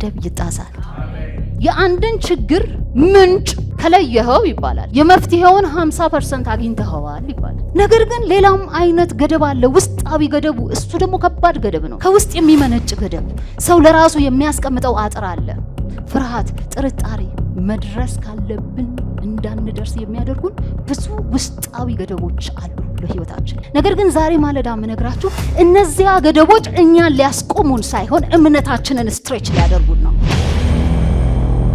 ገደብ ይጣሳል። የአንድን ችግር ምንጭ ከለየኸው ይባላል የመፍትሄውን 50% አግኝተኸዋል ይባላል። ነገር ግን ሌላም አይነት ገደብ አለ፣ ውስጣዊ ገደቡ። እሱ ደግሞ ከባድ ገደብ ነው። ከውስጥ የሚመነጭ ገደብ፣ ሰው ለራሱ የሚያስቀምጠው አጥር አለ። ፍርሃት፣ ጥርጣሬ፣ መድረስ ካለብን እንዳንደርስ የሚያደርጉን ብዙ ውስጣዊ ገደቦች አሉ በህይወታችን። ነገር ግን ዛሬ ማለዳ የምነግራችሁ እነዚያ ገደቦች እኛን ሊያስቆሙን ሳይሆን እምነታችንን ስትሬች ሊያደርጉን ነው።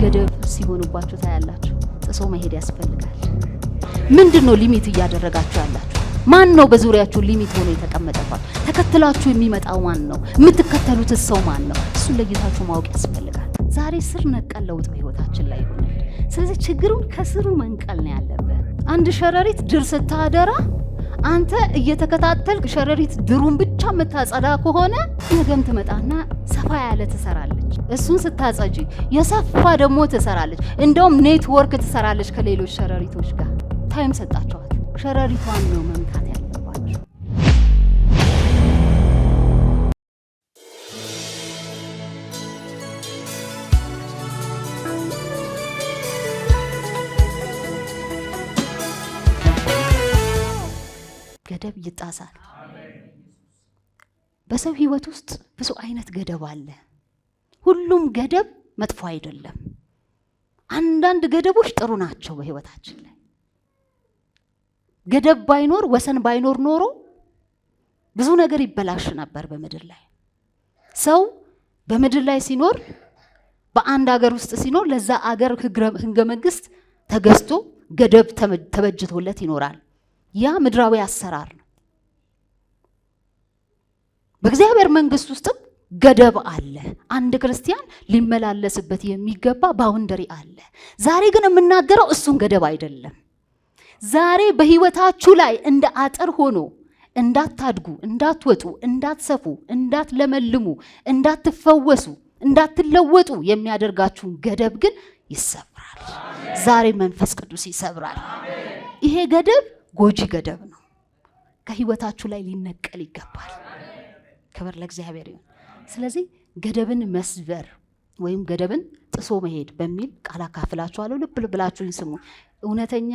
ገደብ ሲሆኑባችሁ ታያላችሁ። ጥሶ መሄድ ያስፈልጋል። ምንድነው ሊሚት እያደረጋችሁ ያላችሁ? ማን ነው በዙሪያችሁ ሊሚት ሆኖ የተቀመጠባችሁ? ተከትላችሁ የሚመጣው ማን ነው? የምትከተሉት ሰው ማን ነው? እሱን ለይታችሁ ማወቅ ያስፈልጋል። ዛሬ ስር ነቀል ለውጥ በህይወታችን ላይ ይሆናል። ስለዚህ ችግሩን ከስሩ መንቀል ነው ያለብን። አንድ ሸረሪት ድር ስታደራ አንተ እየተከታተልክ ሸረሪት ድሩን ብቻ የምታጸዳ ከሆነ ነገም ትመጣና ሰፋ ያለ ትሰራለች። እሱን ስታጸጂ የሰፋ ደግሞ ትሰራለች። እንደውም ኔትወርክ ትሰራለች ከሌሎች ሸረሪቶች ጋር። ታይም ሰጣቸዋል። ሸረሪቷን ነው መምታት ያለባችሁ። ገደብ ይጣሳል። በሰው ህይወት ውስጥ ብዙ አይነት ገደብ አለ። ሁሉም ገደብ መጥፎ አይደለም። አንዳንድ ገደቦች ጥሩ ናቸው በህይወታችን ላይ። ገደብ ባይኖር ወሰን ባይኖር ኖሮ ብዙ ነገር ይበላሽ ነበር በምድር ላይ። ሰው በምድር ላይ ሲኖር በአንድ ሀገር ውስጥ ሲኖር ለዛ ሀገር ህገ መንግስት ተገዝቶ ገደብ ተበጅቶለት ይኖራል። ያ ምድራዊ አሰራር ነው። በእግዚአብሔር መንግስት ውስጥም ገደብ አለ። አንድ ክርስቲያን ሊመላለስበት የሚገባ ባውንደሪ አለ። ዛሬ ግን የምናገረው እሱን ገደብ አይደለም። ዛሬ በህይወታችሁ ላይ እንደ አጥር ሆኖ እንዳታድጉ፣ እንዳትወጡ፣ እንዳትሰፉ፣ እንዳትለመልሙ፣ እንዳትፈወሱ፣ እንዳትለወጡ የሚያደርጋችሁን ገደብ ግን ይሰብራል። ዛሬ መንፈስ ቅዱስ ይሰብራል። ይሄ ገደብ ጎጂ ገደብ ነው። ከህይወታችሁ ላይ ሊነቀል ይገባል። ክብር ለእግዚአብሔር ይሁን። ስለዚህ ገደብን መስበር ወይም ገደብን ጥሶ መሄድ በሚል ቃል አካፍላችኋለሁ። ልብ ብላችሁኝ ስሙ። እውነተኛ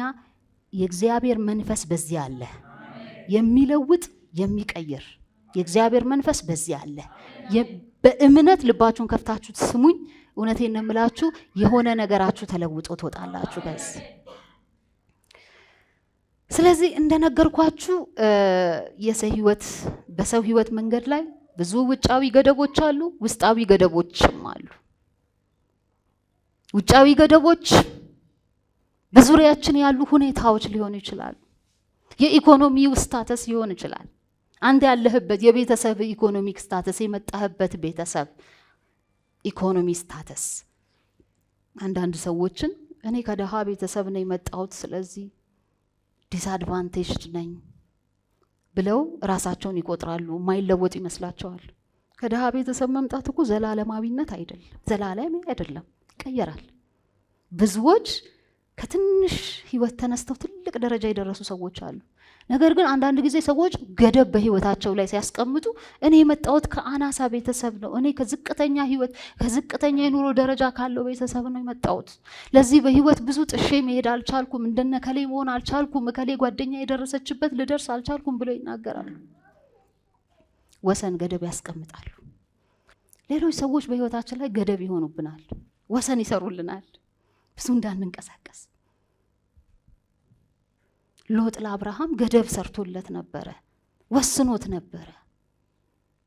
የእግዚአብሔር መንፈስ በዚህ አለ። የሚለውጥ የሚቀይር የእግዚአብሔር መንፈስ በዚህ አለ። በእምነት ልባችሁን ከፍታችሁ ስሙኝ። እውነቴን ነው የምላችሁ፣ የሆነ ነገራችሁ ተለውጦ ትወጣላችሁ በዚህ። ስለዚህ እንደነገርኳችሁ በሰው ህይወት መንገድ ላይ ብዙ ውጫዊ ገደቦች አሉ፣ ውስጣዊ ገደቦችም አሉ። ውጫዊ ገደቦች በዙሪያችን ያሉ ሁኔታዎች ሊሆኑ ይችላሉ። የኢኮኖሚው ስታተስ ሊሆን ይችላል። አንተ ያለህበት የቤተሰብ ኢኮኖሚክ ስታተስ፣ የመጣህበት ቤተሰብ ኢኮኖሚ ስታተስ። አንዳንድ ሰዎችን እኔ ከደሃ ቤተሰብ ነው የመጣሁት ስለዚህ ዲስአድቫንቴጅድ ነኝ ብለው ራሳቸውን ይቆጥራሉ። የማይለወጡ ይመስላቸዋል። ከደሃ ቤተሰብ መምጣት እኮ ዘላለማዊነት አይደለም፣ ዘላለም አይደለም፣ ይቀየራል። ብዙዎች ከትንሽ ህይወት ተነስተው ትልቅ ደረጃ የደረሱ ሰዎች አሉ። ነገር ግን አንዳንድ ጊዜ ሰዎች ገደብ በህይወታቸው ላይ ሲያስቀምጡ እኔ የመጣሁት ከአናሳ ቤተሰብ ነው፣ እኔ ከዝቅተኛ ህይወት ከዝቅተኛ የኑሮ ደረጃ ካለው ቤተሰብ ነው የመጣሁት፣ ለዚህ በህይወት ብዙ ጥሼ መሄድ አልቻልኩም፣ እንደነ ከሌ መሆን አልቻልኩም፣ ከሌ ጓደኛ የደረሰችበት ልደርስ አልቻልኩም ብለው ይናገራሉ። ወሰን ገደብ ያስቀምጣሉ። ሌሎች ሰዎች በህይወታችን ላይ ገደብ ይሆኑብናል፣ ወሰን ይሰሩልናል ብዙ እንዳንንቀሳቀስ። ሎጥ ለአብርሃም ገደብ ሰርቶለት ነበረ፣ ወስኖት ነበረ።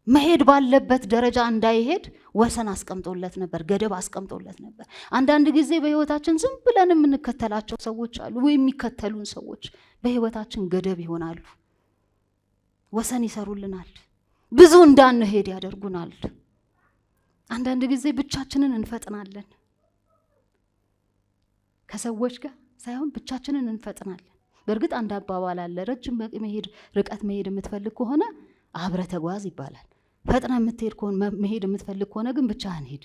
መሄድ ባለበት ደረጃ እንዳይሄድ ወሰን አስቀምጦለት ነበር፣ ገደብ አስቀምጦለት ነበር። አንዳንድ ጊዜ በህይወታችን ዝም ብለን የምንከተላቸው ሰዎች አሉ፣ ወይ የሚከተሉን ሰዎች በህይወታችን ገደብ ይሆናሉ፣ ወሰን ይሰሩልናል፣ ብዙ እንዳንሄድ ያደርጉናል። አንዳንድ ጊዜ ብቻችንን እንፈጥናለን፣ ከሰዎች ጋር ሳይሆን ብቻችንን እንፈጥናለን። በእርግጥ አንድ አባባል አለ፣ ረጅም ርቀት መሄድ የምትፈልግ ከሆነ አብረ ተጓዝ ይባላል። ፈጥና መሄድ የምትፈልግ ከሆነ ግን ብቻህን ሂድ።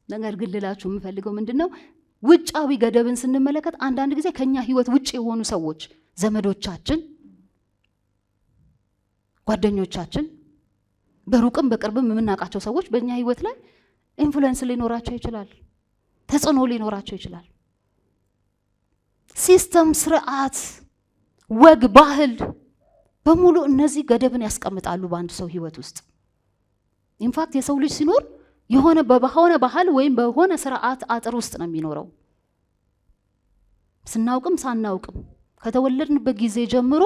ነገር ግን ልላችሁ የምፈልገው ምንድነው፣ ውጫዊ ገደብን ስንመለከት አንዳንድ ጊዜ ከኛ ህይወት ውጭ የሆኑ ሰዎች፣ ዘመዶቻችን፣ ጓደኞቻችን፣ በሩቅም በቅርብም የምናውቃቸው ሰዎች በእኛ ህይወት ላይ ኢንፍሉዌንስ ሊኖራቸው ይችላል፣ ተጽዕኖ ሊኖራቸው ይችላል። ሲስተም፣ ስርዓት፣ ወግ፣ ባህል በሙሉ እነዚህ ገደብን ያስቀምጣሉ በአንድ ሰው ህይወት ውስጥ። ኢንፋክት የሰው ልጅ ሲኖር የሆነ ባህል ወይም በሆነ ስርዓት አጥር ውስጥ ነው የሚኖረው። ስናውቅም ሳናውቅም ከተወለድንበት ጊዜ ጀምሮ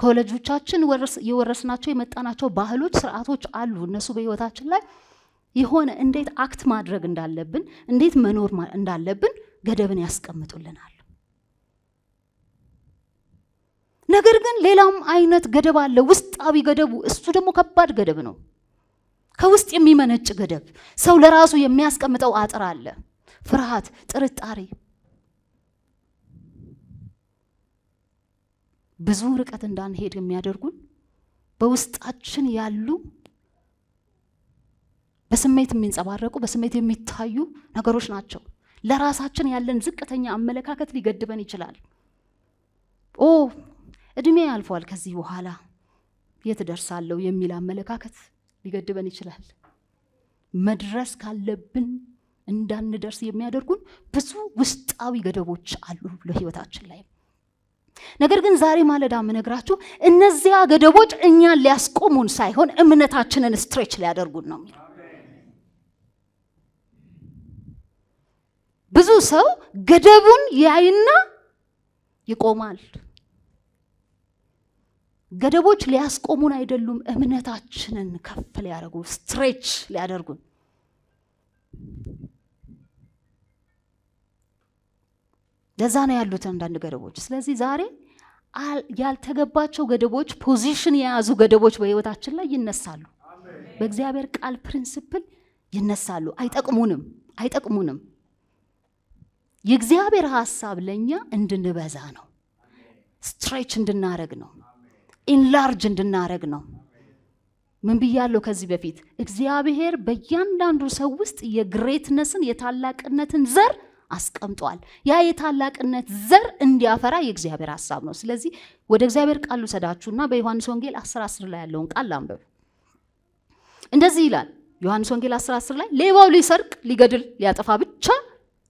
ከወላጆቻችን የወረስናቸው የመጣናቸው ባህሎች፣ ስርዓቶች አሉ። እነሱ በህይወታችን ላይ የሆነ እንዴት አክት ማድረግ እንዳለብን፣ እንዴት መኖር እንዳለብን ገደብን ያስቀምጡልናል። ነገር ግን ሌላም አይነት ገደብ አለ፣ ውስጣዊ ገደቡ። እሱ ደግሞ ከባድ ገደብ ነው። ከውስጥ የሚመነጭ ገደብ፣ ሰው ለራሱ የሚያስቀምጠው አጥር አለ። ፍርሃት፣ ጥርጣሬ፣ ብዙ ርቀት እንዳንሄድ የሚያደርጉን በውስጣችን ያሉ በስሜት የሚንጸባረቁ በስሜት የሚታዩ ነገሮች ናቸው። ለራሳችን ያለን ዝቅተኛ አመለካከት ሊገድበን ይችላል። እድሜ ያልፏል፣ ከዚህ በኋላ የት ደርሳለሁ የሚል አመለካከት ሊገድበን ይችላል። መድረስ ካለብን እንዳንደርስ የሚያደርጉን ብዙ ውስጣዊ ገደቦች አሉ ለህይወታችን ላይ። ነገር ግን ዛሬ ማለዳ የምነግራችሁ እነዚያ ገደቦች እኛን ሊያስቆሙን ሳይሆን እምነታችንን ስትሬች ሊያደርጉን ነው የሚለው። ብዙ ሰው ገደቡን ያይና ይቆማል። ገደቦች ሊያስቆሙን አይደሉም፣ እምነታችንን ከፍ ሊያደርጉ ስትሬች ሊያደርጉን። ለዛ ነው ያሉት አንዳንድ ገደቦች። ስለዚህ ዛሬ ያልተገባቸው ገደቦች፣ ፖዚሽን የያዙ ገደቦች በህይወታችን ላይ ይነሳሉ። በእግዚአብሔር ቃል ፕሪንሲፕል ይነሳሉ። አይጠቅሙንም። የእግዚአብሔር ሐሳብ ለኛ እንድንበዛ ነው፣ ስትሬች እንድናረግ ነው፣ ኢንላርጅ እንድናረግ ነው። ምን ብያለሁ ከዚህ በፊት? እግዚአብሔር በእያንዳንዱ ሰው ውስጥ የግሬትነስን የታላቅነትን ዘር አስቀምጧል። ያ የታላቅነት ዘር እንዲያፈራ የእግዚአብሔር ሐሳብ ነው። ስለዚህ ወደ እግዚአብሔር ቃል ልሰዳችሁና በዮሐንስ ወንጌል 10:10 ላይ ያለውን ቃል አንብቡ። እንደዚህ ይላል ዮሐንስ ወንጌል 10:10 ላይ ሌባው ሊሰርቅ፣ ሊገድል፣ ሊያጠፋ ብቻ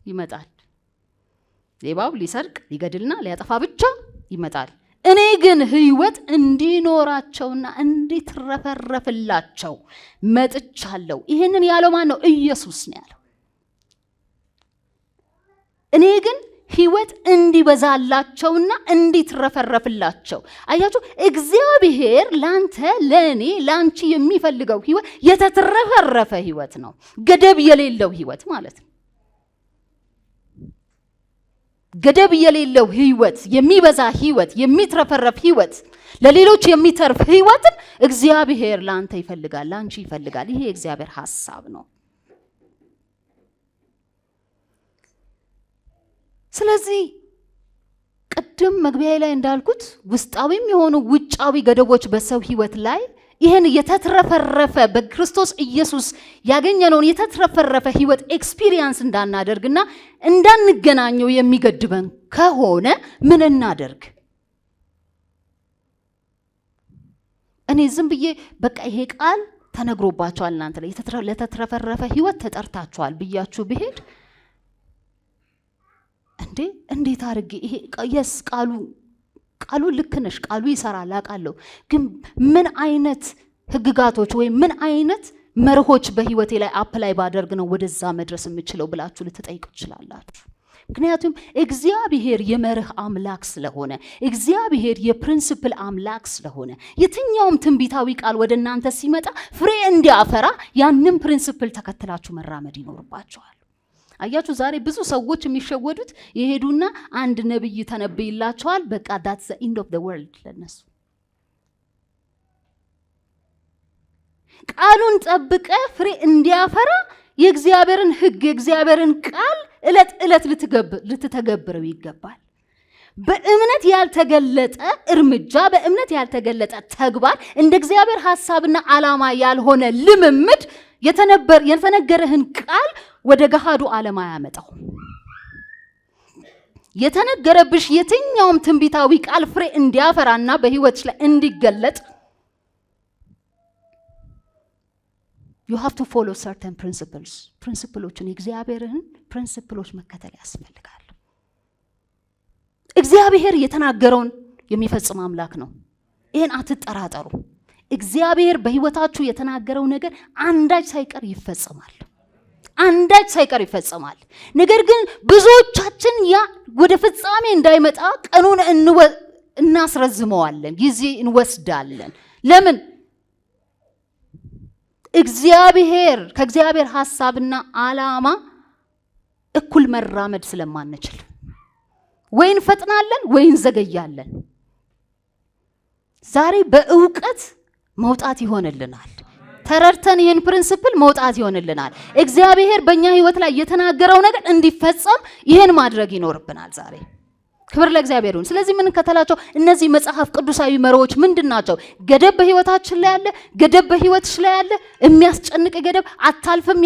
ይመጣል። ሌባው ሊሰርቅ፣ ሊገድልና ሊያጠፋ ብቻ ይመጣል። እኔ ግን ሕይወት እንዲኖራቸውና እንዲትረፈረፍላቸው መጥቻለሁ። ይሄንን ያለው ማን ነው? ኢየሱስ ነው ያለው። እኔ ግን ሕይወት እንዲበዛላቸውና እንዲትረፈረፍላቸው። አያችሁ፣ እግዚአብሔር ላንተ፣ ለኔ፣ ላንቺ የሚፈልገው ሕይወት የተትረፈረፈ ሕይወት ነው። ገደብ የሌለው ሕይወት ማለት ነው። ገደብ የሌለው ሕይወት፣ የሚበዛ ሕይወት፣ የሚትረፈረፍ ሕይወት፣ ለሌሎች የሚተርፍ ሕይወትን እግዚአብሔር ላንተ ይፈልጋል፣ ላንቺ ይፈልጋል። ይሄ የእግዚአብሔር ሐሳብ ነው። ስለዚህ ቅድም መግቢያ ላይ እንዳልኩት ውስጣዊም የሆኑ ውጫዊ ገደቦች በሰው ሕይወት ላይ ይህን የተትረፈረፈ በክርስቶስ ኢየሱስ ያገኘነውን የተትረፈረፈ ሕይወት ኤክስፒሪየንስ እንዳናደርግና እንዳንገናኘው የሚገድበን ከሆነ ምን እናደርግ? እኔ ዝም ብዬ በቃ ይሄ ቃል ተነግሮባቸዋል፣ እናንተ ላይ ለተትረፈረፈ ሕይወት ተጠርታችኋል ብያችሁ ብሄድ እንዴት አድርጌ ይሄ የስ ቃሉ ልክ ነሽ፣ ቃሉ ይሰራል አውቃለሁ፣ ግን ምን አይነት ህግጋቶች ወይም ምን አይነት መርሆች በህይወቴ ላይ አፕላይ ባደርግ ነው ወደዛ መድረስ የምችለው ብላችሁ ልትጠይቁ ትችላላችሁ። ምክንያቱም እግዚአብሔር የመርህ አምላክ ስለሆነ፣ እግዚአብሔር የፕሪንሲፕል አምላክ ስለሆነ የትኛውም ትንቢታዊ ቃል ወደ እናንተ ሲመጣ ፍሬ እንዲያፈራ ያንን ፕሪንሲፕል ተከትላችሁ መራመድ ይኖርባችኋል። አያችሁ፣ ዛሬ ብዙ ሰዎች የሚሸወዱት የሄዱና አንድ ነብይ ተነብይላቸዋል፣ በቃ that's the end of the world ለነሱ። ቃሉን ጠብቀ ፍሬ እንዲያፈራ የእግዚአብሔርን ህግ፣ የእግዚአብሔርን ቃል ዕለት ልትተገብረው ይገባል። በእምነት ያልተገለጠ እርምጃ፣ በእምነት ያልተገለጠ ተግባር፣ እንደ እግዚአብሔር ሐሳብና ዓላማ ያልሆነ ልምምድ የተነገረህን ቃል ወደ ገሃዱ ዓለም አያመጣው። የተነገረብሽ የትኛውም ትንቢታዊ ቃል ፍሬ እንዲያፈራና በህይወትሽ ላይ እንዲገለጥ you have to follow certain principles ፕሪንሲፕሎችን የእግዚአብሔርን ፕሪንሲፕሎች መከተል ያስፈልጋል። እግዚአብሔር የተናገረውን የሚፈጽም አምላክ ነው። ይሄን አትጠራጠሩ። እግዚአብሔር በህይወታችሁ የተናገረው ነገር አንዳች ሳይቀር ይፈጸማል። አንዳች ሳይቀር ይፈጸማል። ነገር ግን ብዙዎቻችን ያ ወደ ፍጻሜ እንዳይመጣ ቀኑን እናስረዝመዋለን፣ ጊዜ እንወስዳለን። ለምን? ከእግዚአብሔር ሐሳብና ዓላማ እኩል መራመድ ስለማንችል ወይ እንፈጥናለን ወይ እንዘገያለን። ዛሬ በእውቀት መውጣት ይሆንልናል። ተረድተን ይሄን ፕሪንሲፕል መውጣት ይሆንልናል። እግዚአብሔር በእኛ ህይወት ላይ የተናገረው ነገር እንዲፈጸም ይሄን ማድረግ ይኖርብናል ዛሬ። ክብር ለእግዚአብሔር ይሁን። ስለዚህ ምን ከተላቸው እነዚህ መጽሐፍ ቅዱሳዊ መርሆች ምንድናቸው? ገደብ በህይወታችን ላይ ያለ፣ ገደብ በህይወትሽ ላይ ያለ፣ የሚያስጨንቅ ገደብ አታልፍም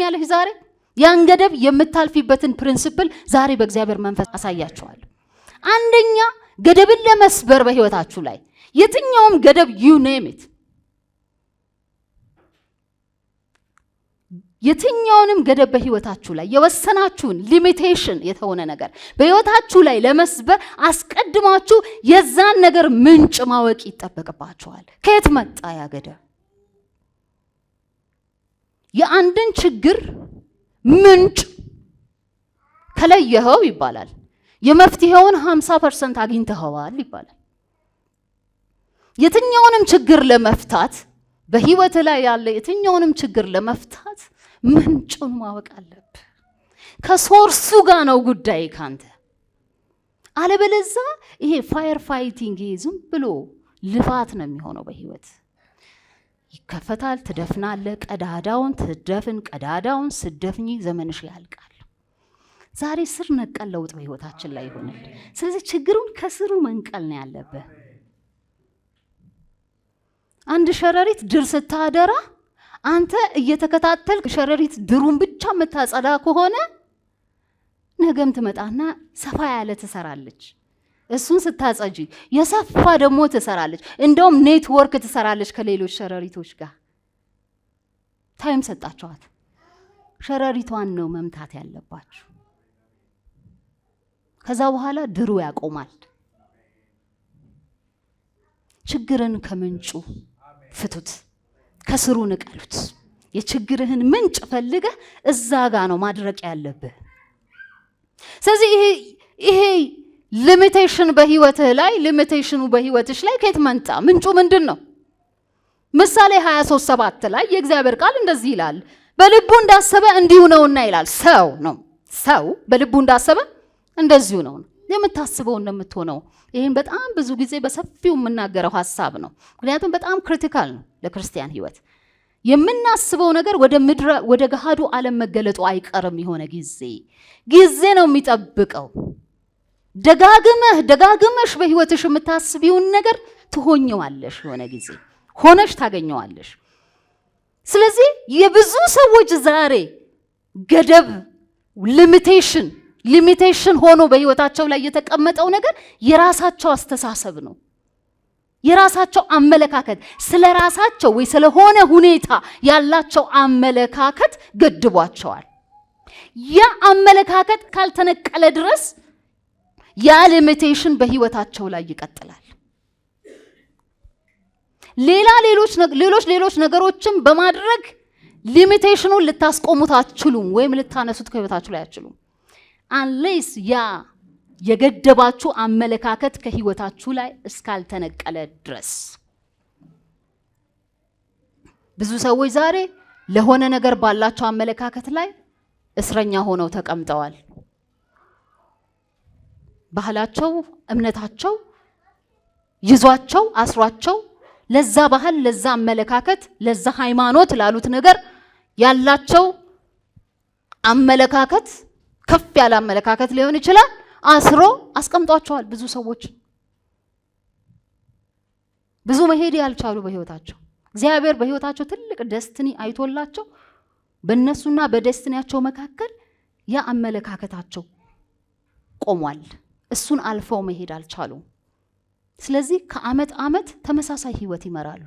ያለ ዛሬ ያን ገደብ የምታልፊበትን ፕሪንሲፕል ዛሬ በእግዚአብሔር መንፈስ አሳያችኋለሁ። አንደኛ ገደብን ለመስበር በህይወታችሁ ላይ የትኛውም ገደብ you name it የትኛውንም ገደብ በህይወታችሁ ላይ የወሰናችሁን ሊሚቴሽን የተሆነ ነገር በህይወታችሁ ላይ ለመስበር አስቀድማችሁ የዛን ነገር ምንጭ ማወቅ ይጠበቅባችኋል። ከየት መጣ ያ ገደብ? የአንድን ችግር ምንጭ ከለየኸው ይባላል የመፍትሄውን 50% አግኝተኸዋል ይባላል። የትኛውንም ችግር ለመፍታት በህይወት ላይ ያለ የትኛውንም ችግር ለመፍታት ምንጩን ማወቅ አለብህ። ከሶርሱ ጋር ነው ጉዳይ ካንተ። አለበለዚያ ይሄ ፋየር ፋይቲንግ ዝም ብሎ ልፋት ነው የሚሆነው። በህይወት ይከፈታል፣ ትደፍናለህ፣ ቀዳዳውን ስደፍኝ ዘመንሽ ያልቃል። ዛሬ ስር ነቀል ለውጥ በህይወታችን ላይ ይሆናል። ስለዚህ ችግሩን ከስሩ መንቀል ነው ያለብህ። አንድ ሸረሪት ድር ስታደራ አንተ እየተከታተልክ ሸረሪት ድሩን ብቻ መታጸዳ ከሆነ ነገም ትመጣና ሰፋ ያለ ትሰራለች። እሱን ስታጸጂ የሰፋ ደግሞ ትሰራለች። እንደውም ኔትወርክ ትሰራለች ከሌሎች ሸረሪቶች ጋር። ታይም ሰጣችኋት። ሸረሪቷን ነው መምታት ያለባችሁ። ከዛ በኋላ ድሩ ያቆማል። ችግርን ከምንጩ ፍቱት፣ ከስሩ ንቀሉት። የችግርህን ምንጭ ፈልገህ እዛ ጋር ነው ማድረቅ ያለብህ። ስለዚህ ይሄ ሊሚቴሽን በህይወትህ ላይ ሊሚቴሽኑ በህይወትሽ ላይ ከየት መጣ? ምንጩ ምንድን ነው? ምሳሌ 23:7 ላይ የእግዚአብሔር ቃል እንደዚህ ይላል፣ በልቡ እንዳሰበ እንዲሁ ነውና ይላል። ሰው በልቡ እንዳሰበ እንደዚሁ ነው። የምታስበው እንደምትሆነው። ይሄን በጣም ብዙ ጊዜ በሰፊው የምናገረው ሐሳብ ነው። ምክንያቱም በጣም ክሪቲካል ነው ለክርስቲያን ህይወት። የምናስበው ነገር ወደ ገሃዱ ዓለም መገለጡ አይቀርም። የሆነ ጊዜ ነው የሚጠብቀው። ደጋግመሽ በህይወትሽ የምታስቢውን ነገር ትሆኚዋለሽ። የሆነ ጊዜ ሆነሽ ታገኘዋለሽ። ስለዚህ የብዙ ሰዎች ዛሬ ገደብ ሊሚቴሽን ሆኖ በህይወታቸው ላይ የተቀመጠው ነገር የራሳቸው አስተሳሰብ ነው። የራሳቸው አመለካከት ስለራሳቸው ወይ ስለሆነ ሁኔታ ያላቸው አመለካከት ገድቧቸዋል። ያ አመለካከት ካልተነቀለ ድረስ ያ ሊሚቴሽን በህይወታቸው ላይ ይቀጥላል። ሌሎች ነገሮችን በማድረግ ሊሚቴሽኑን ልታስቆሙት አትችሉም፣ ወይም ልታነሱት ከህይወታችሁ ላይ አትችሉም። አንሌስ ያ የገደባችሁ አመለካከት ከህይወታችሁ ላይ እስካልተነቀለ ድረስ። ብዙ ሰዎች ዛሬ ለሆነ ነገር ባላቸው አመለካከት ላይ እስረኛ ሆነው ተቀምጠዋል። ባህላቸው፣ እምነታቸው ይዟቸው አስሯቸው ለዛ ባህል፣ ለዛ አመለካከት፣ ለዛ ሃይማኖት ላሉት ነገር ያላቸው አመለካከት ከፍ ያለ አመለካከት ሊሆን ይችላል አስሮ አስቀምጧቸዋል። ብዙ ሰዎች ብዙ መሄድ ያልቻሉ በህይወታቸው እግዚአብሔር በህይወታቸው ትልቅ ደስቲኒ አይቶላቸው በእነሱና በደስቲኒያቸው መካከል ያ አመለካከታቸው ቆሟል። እሱን አልፈው መሄድ አልቻሉም። ስለዚህ ከአመት ተመሳሳይ ህይወት ይመራሉ።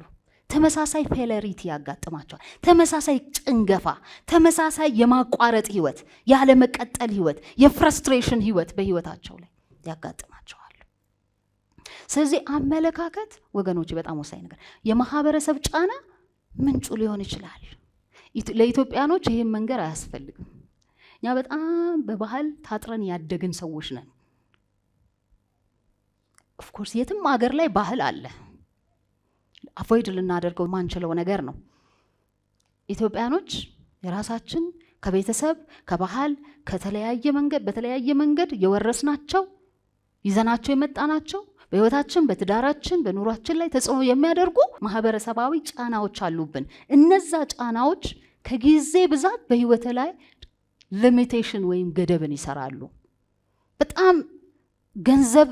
ተመሳሳይ ፌለሪቲ ያጋጥማቸዋል። ተመሳሳይ ጭንገፋ፣ ተመሳሳይ የማቋረጥ ህይወት፣ ያለ መቀጠል ህይወት፣ የፍረስትሬሽን ህይወት በህይወታቸው ላይ ያጋጥማቸዋል። ስለዚህ አመለካከት ወገኖች በጣም ወሳኝ ነገር። የማህበረሰብ ጫና ምንጩ ሊሆን ይችላል። ለኢትዮጵያኖች ይሄን መንገር አያስፈልግም። እኛ በጣም በባህል ታጥረን ያደግን ሰዎች ነን። ኦፍ ኮርስ የትም ሀገር ላይ ባህል አለ። አቮይድ ልናደርገው ማንችለው ነገር ነው። ኢትዮጵያኖች የራሳችን ከቤተሰብ ከባህል በተለያየ መንገድ የወረስናቸው ይዘናቸው የመጣናቸው በህይወታችን በትዳራችን በኑሯችን ላይ ተጽዕኖ የሚያደርጉ ማህበረሰባዊ ጫናዎች አሉብን። እነዛ ጫናዎች ከጊዜ ብዛት በህይወት ላይ ሊሚቴሽን ወይም ገደብን ይሰራሉ። በጣም ገንዘብ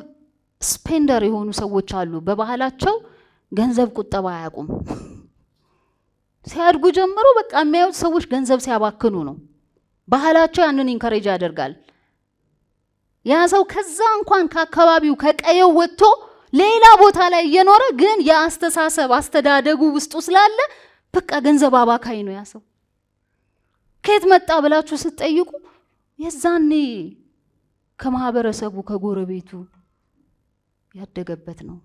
ስፔንደር የሆኑ ሰዎች አሉ። በባህላቸው ገንዘብ ቁጠባ አያውቁም። ሲያድጉ ጀምሮ በቃ የሚያዩት ሰዎች ገንዘብ ሲያባክኑ ነው። ባህላቸው ያንን ኢንከሬጅ ያደርጋል። ያ ሰው ከዛ እንኳን ከአካባቢው ከቀየው ወጥቶ ሌላ ቦታ ላይ እየኖረ ግን የአስተሳሰብ አስተዳደጉ ውስጡ ስላለ በቃ ገንዘብ አባካይ ነው ያ ሰው። ከየት መጣ ብላችሁ ስትጠይቁ የዛኔ ከማህበረሰቡ ከጎረቤቱ ያደገበት ነው።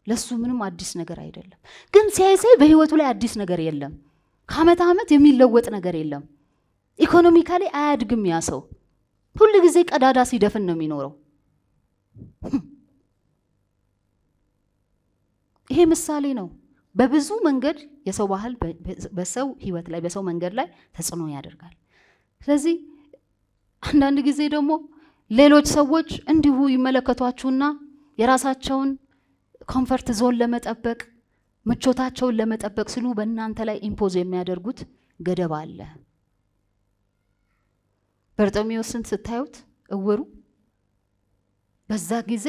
ለሱ ምንም አዲስ ነገር አይደለም። ግን ሲያይ በህይወቱ ላይ አዲስ ነገር የለም። ከአመት ዓመት የሚለወጥ ነገር የለም። ኢኮኖሚካሊ አያድግም ያ ሰው። ሁሉ ጊዜ ቀዳዳ ሲደፍን ነው የሚኖረው። ይሄ ምሳሌ ነው። በብዙ መንገድ የሰው ባህል በሰው ህይወት ላይ በሰው መንገድ ላይ ተጽዕኖ ያደርጋል። ስለዚህ አንዳንድ ጊዜ ደግሞ ሌሎች ሰዎች እንዲሁ ይመለከቷችሁና የራሳቸውን ኮምፈርት ዞን ለመጠበቅ ምቾታቸውን ለመጠበቅ ሲሉ በእናንተ ላይ ኢምፖዝ የሚያደርጉት ገደብ አለ። በርጤሜዎስን ስታዩት እውሩ በዛ ጊዜ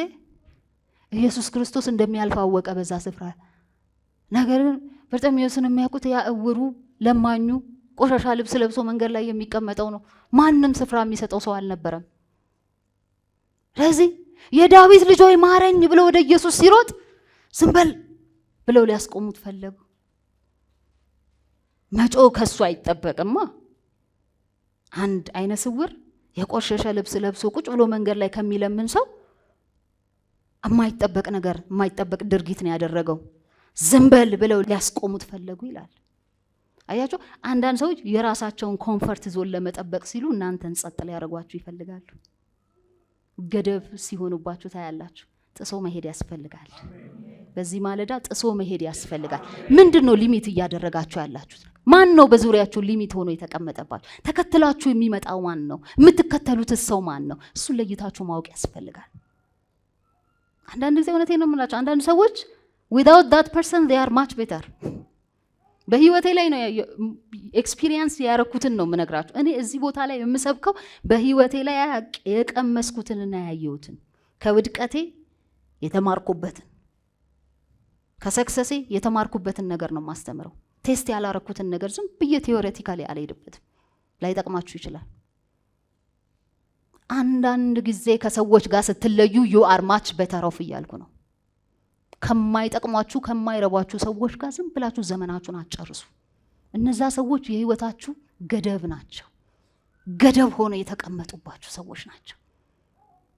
ኢየሱስ ክርስቶስ እንደሚያልፍ አወቀ በዛ ስፍራ። ነገር ግን በርጤሜዎስን የሚያውቁት ያ እውሩ ለማኙ ቆሻሻ ልብስ ለብሶ መንገድ ላይ የሚቀመጠው ነው። ማንም ስፍራ የሚሰጠው ሰው አልነበረም። ስለዚህ የዳዊት ልጅ ሆይ ማረኝ ብሎ ወደ ኢየሱስ ሲሮጥ ዝም በል ብለው ሊያስቆሙት ፈለጉ። መጮ ከሱ አይጠበቅማ። አንድ አይነ ስውር የቆሸሸ ልብስ ለብሶ ቁጭ ብሎ መንገድ ላይ ከሚለምን ሰው የማይጠበቅ ድርጊት ነው ያደረገው። ዝም በል ብለው ሊያስቆሙት ፈለጉ ይላል። አያችሁ፣ አንዳንድ ሰዎች የራሳቸውን ኮምፈርት ዞን ለመጠበቅ ሲሉ እናንተን ጸጥ ሊያደርጓችሁ ይፈልጋሉ። ገደብ ሲሆኑባችሁ ታያላችሁ። ጥሶ መሄድ ያስፈልጋል። በዚህ ማለዳ ጥሶ መሄድ ያስፈልጋል። ምንድነው ሊሚት እያደረጋችሁ ያላችሁት? ማን ነው በዙሪያችሁ ሊሚት ሆኖ የተቀመጠባችሁ? ተከትላችሁ የሚመጣው ማን ነው? የምትከተሉት ሰው ማን ነው? እሱን ለይታችሁ ማወቅ ያስፈልጋል። አንዳንድ ጊዜ እውነቴን ነው የምላችሁ፣ አንዳንድ ሰዎች without that person they are much better። በህይወቴ ላይ ነው ኤክስፒሪየንስ ያረኩትን ነው የምነግራችሁ። እኔ እዚህ ቦታ ላይ የምሰብከው በህይወቴ ላይ የቀመስኩትንና ያየሁትን፣ ከውድቀቴ የተማርኩበትን፣ ከሰክሰሴ የተማርኩበትን ነገር ነው ማስተምረው። ቴስት ያላረኩትን ነገር ዝም ብዬ ቲዮሬቲካሊ አልሄድበትም። ላይጠቅማችሁ ይችላል። አንዳንድ ጊዜ ከሰዎች ጋር ስትለዩ you are much better off እያልኩ ነው። ከማይጠቅሟችሁ ከማይረቧችሁ ሰዎች ጋር ዝም ብላችሁ ዘመናችሁን አጨርሱ። እነዛ ሰዎች የህይወታችሁ ገደብ ናቸው። ገደብ ሆነው የተቀመጡባችሁ ሰዎች ናቸው።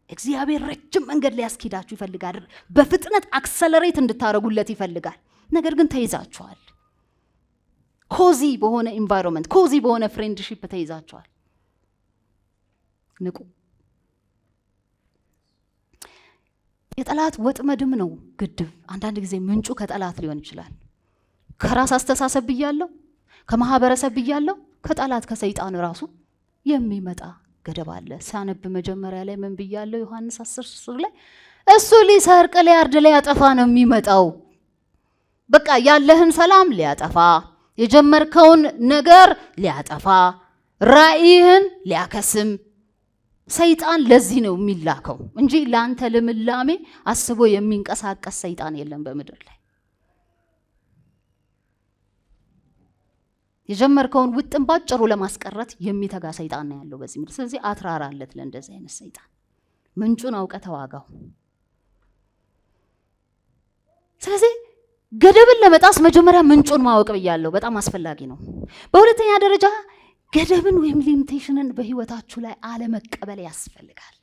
እግዚአብሔር ረጅም መንገድ ሊያስኬዳችሁ ይፈልጋል። በፍጥነት አክሰለሬት እንድታረጉለት ይፈልጋል። ነገር ግን ተይዛችኋል። ኮዚ በሆነ ኢንቫይሮንመንት፣ ኮዚ በሆነ ፍሬንድሺፕ ተይዛችኋል። ንቁ። የጠላት ወጥመድም ነው ግድብ። አንዳንድ ጊዜ ምንጩ ከጠላት ሊሆን ይችላል። ከራስ አስተሳሰብ ብያለሁ፣ ከማህበረሰብ ብያለሁ፣ ከጠላት ከሰይጣን ራሱ የሚመጣ ገደብ አለ። ሳነብ መጀመሪያ ላይ ምን ብያለሁ? ዮሐንስ 10:10 ላይ እሱ ሊሰርቅ ሊያርድ ሊያጠፋ ነው የሚመጣው። በቃ ያለህን ሰላም ሊያጠፋ፣ የጀመርከውን ነገር ሊያጠፋ፣ ራእይህን ሊያከስም ሰይጣን ለዚህ ነው የሚላከው እንጂ ላንተ ልምላሜ አስቦ የሚንቀሳቀስ ሰይጣን የለም በምድር ላይ። የጀመርከውን ውጥን ባጭሩ ለማስቀረት የሚተጋ ሰይጣን ነው ያለው በዚህ ምድር። ስለዚህ አትራራለት ለእንደዚህ አይነት ሰይጣን። ምንጩን አውቀህ ተዋጋው። ስለዚህ ገደብን ለመጣስ መጀመሪያ ምንጩን ማወቅ ብያለሁ፣ በጣም አስፈላጊ ነው። በሁለተኛ ደረጃ ገደብን ወይም ሊሚቴሽንን በህይወታችሁ ላይ አለመቀበል ያስፈልጋል።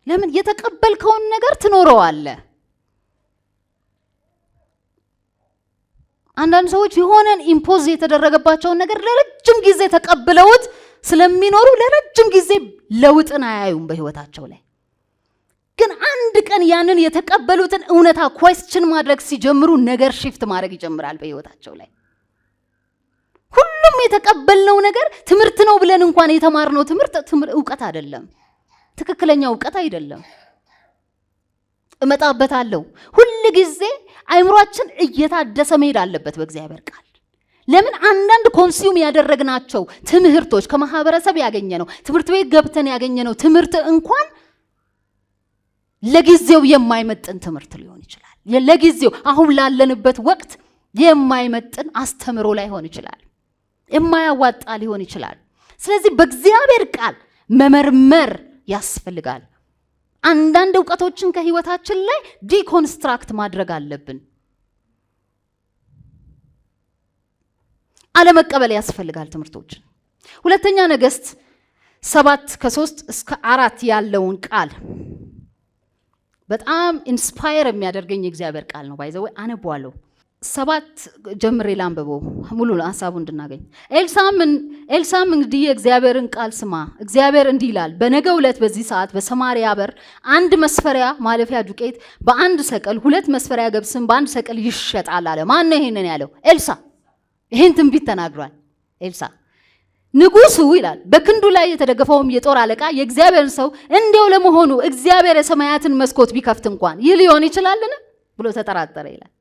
ለምን? የተቀበልከውን ነገር ትኖረዋለህ። አንዳንድ ሰዎች የሆነን ኢምፖዝ የተደረገባቸውን ነገር ለረጅም ጊዜ ተቀብለውት ስለሚኖሩ ለረጅም ጊዜ ለውጥን አያዩም በህይወታቸው ላይ። ግን አንድ ቀን ያንን የተቀበሉትን እውነታ ኩዌስችን ማድረግ ሲጀምሩ ነገር ሽፍት ማድረግ ይጀምራል በህይወታቸው ላይ። ሁሉም የተቀበልነው ነገር ትምህርት ነው ብለን እንኳን የተማርነው ትምህርት እውቀት አይደለም፣ ትክክለኛ እውቀት አይደለም። እመጣበታለሁ። ሁሉ ጊዜ አይምሯችን እየታደሰ መሄድ አለበት በእግዚአብሔር ቃል። ለምን? አንዳንድ ኮንሱም ያደረግናቸው ትምህርቶች ከማህበረሰብ ያገኘነው ትምህርት ቤት ገብተን ያገኘነው ትምህርት እንኳን ለጊዜው የማይመጥን ትምህርት ሊሆን ይችላል። ለጊዜው አሁን ላለንበት ወቅት የማይመጥን አስተምሮ ላይሆን ይችላል፣ የማያዋጣ ሊሆን ይችላል። ስለዚህ በእግዚአብሔር ቃል መመርመር ያስፈልጋል። አንዳንድ እውቀቶችን ከህይወታችን ላይ ዲኮንስትራክት ማድረግ አለብን። አለመቀበል ያስፈልጋል ትምህርቶችን። ሁለተኛ ነገሥት 7:3-4 ያለውን ቃል በጣም ኢንስፓየር የሚያደርገኝ የእግዚአብሔር ቃል ነው። ባይዘው አነባዋለሁ። 7 ጀምሬ ላንብበው ሙሉ ሐሳቡ እንድናገኝ። ኤልሳም እንግዲህ የእግዚአብሔርን ቃል ስማ፣ እግዚአብሔር እንዲህ ይላል፣ በነገው ዕለት በዚህ ሰዓት በሰማርያ በር 1 መስፈሪያ ማለፊያ ዱቄት በ1 ሰቅል፣ 2 መስፈሪያ ገብስም በ1 ሰቅል ይሸጣል አለ። ማን ነው ይሄንን ያለው? ኤልሳ። ይሄን ትንቢት ተናግሯል ኤልሳ። ንጉሱ ይላል በክንዱ ላይ የተደገፈውም የጦር አለቃ የእግዚአብሔርን ሰው እንዲያው ለመሆኑ እግዚአብሔር የሰማያትን መስኮት ቢከፍት እንኳን ይህ ሊሆን ይችላልን ብሎ ተጠራጠረ ይላል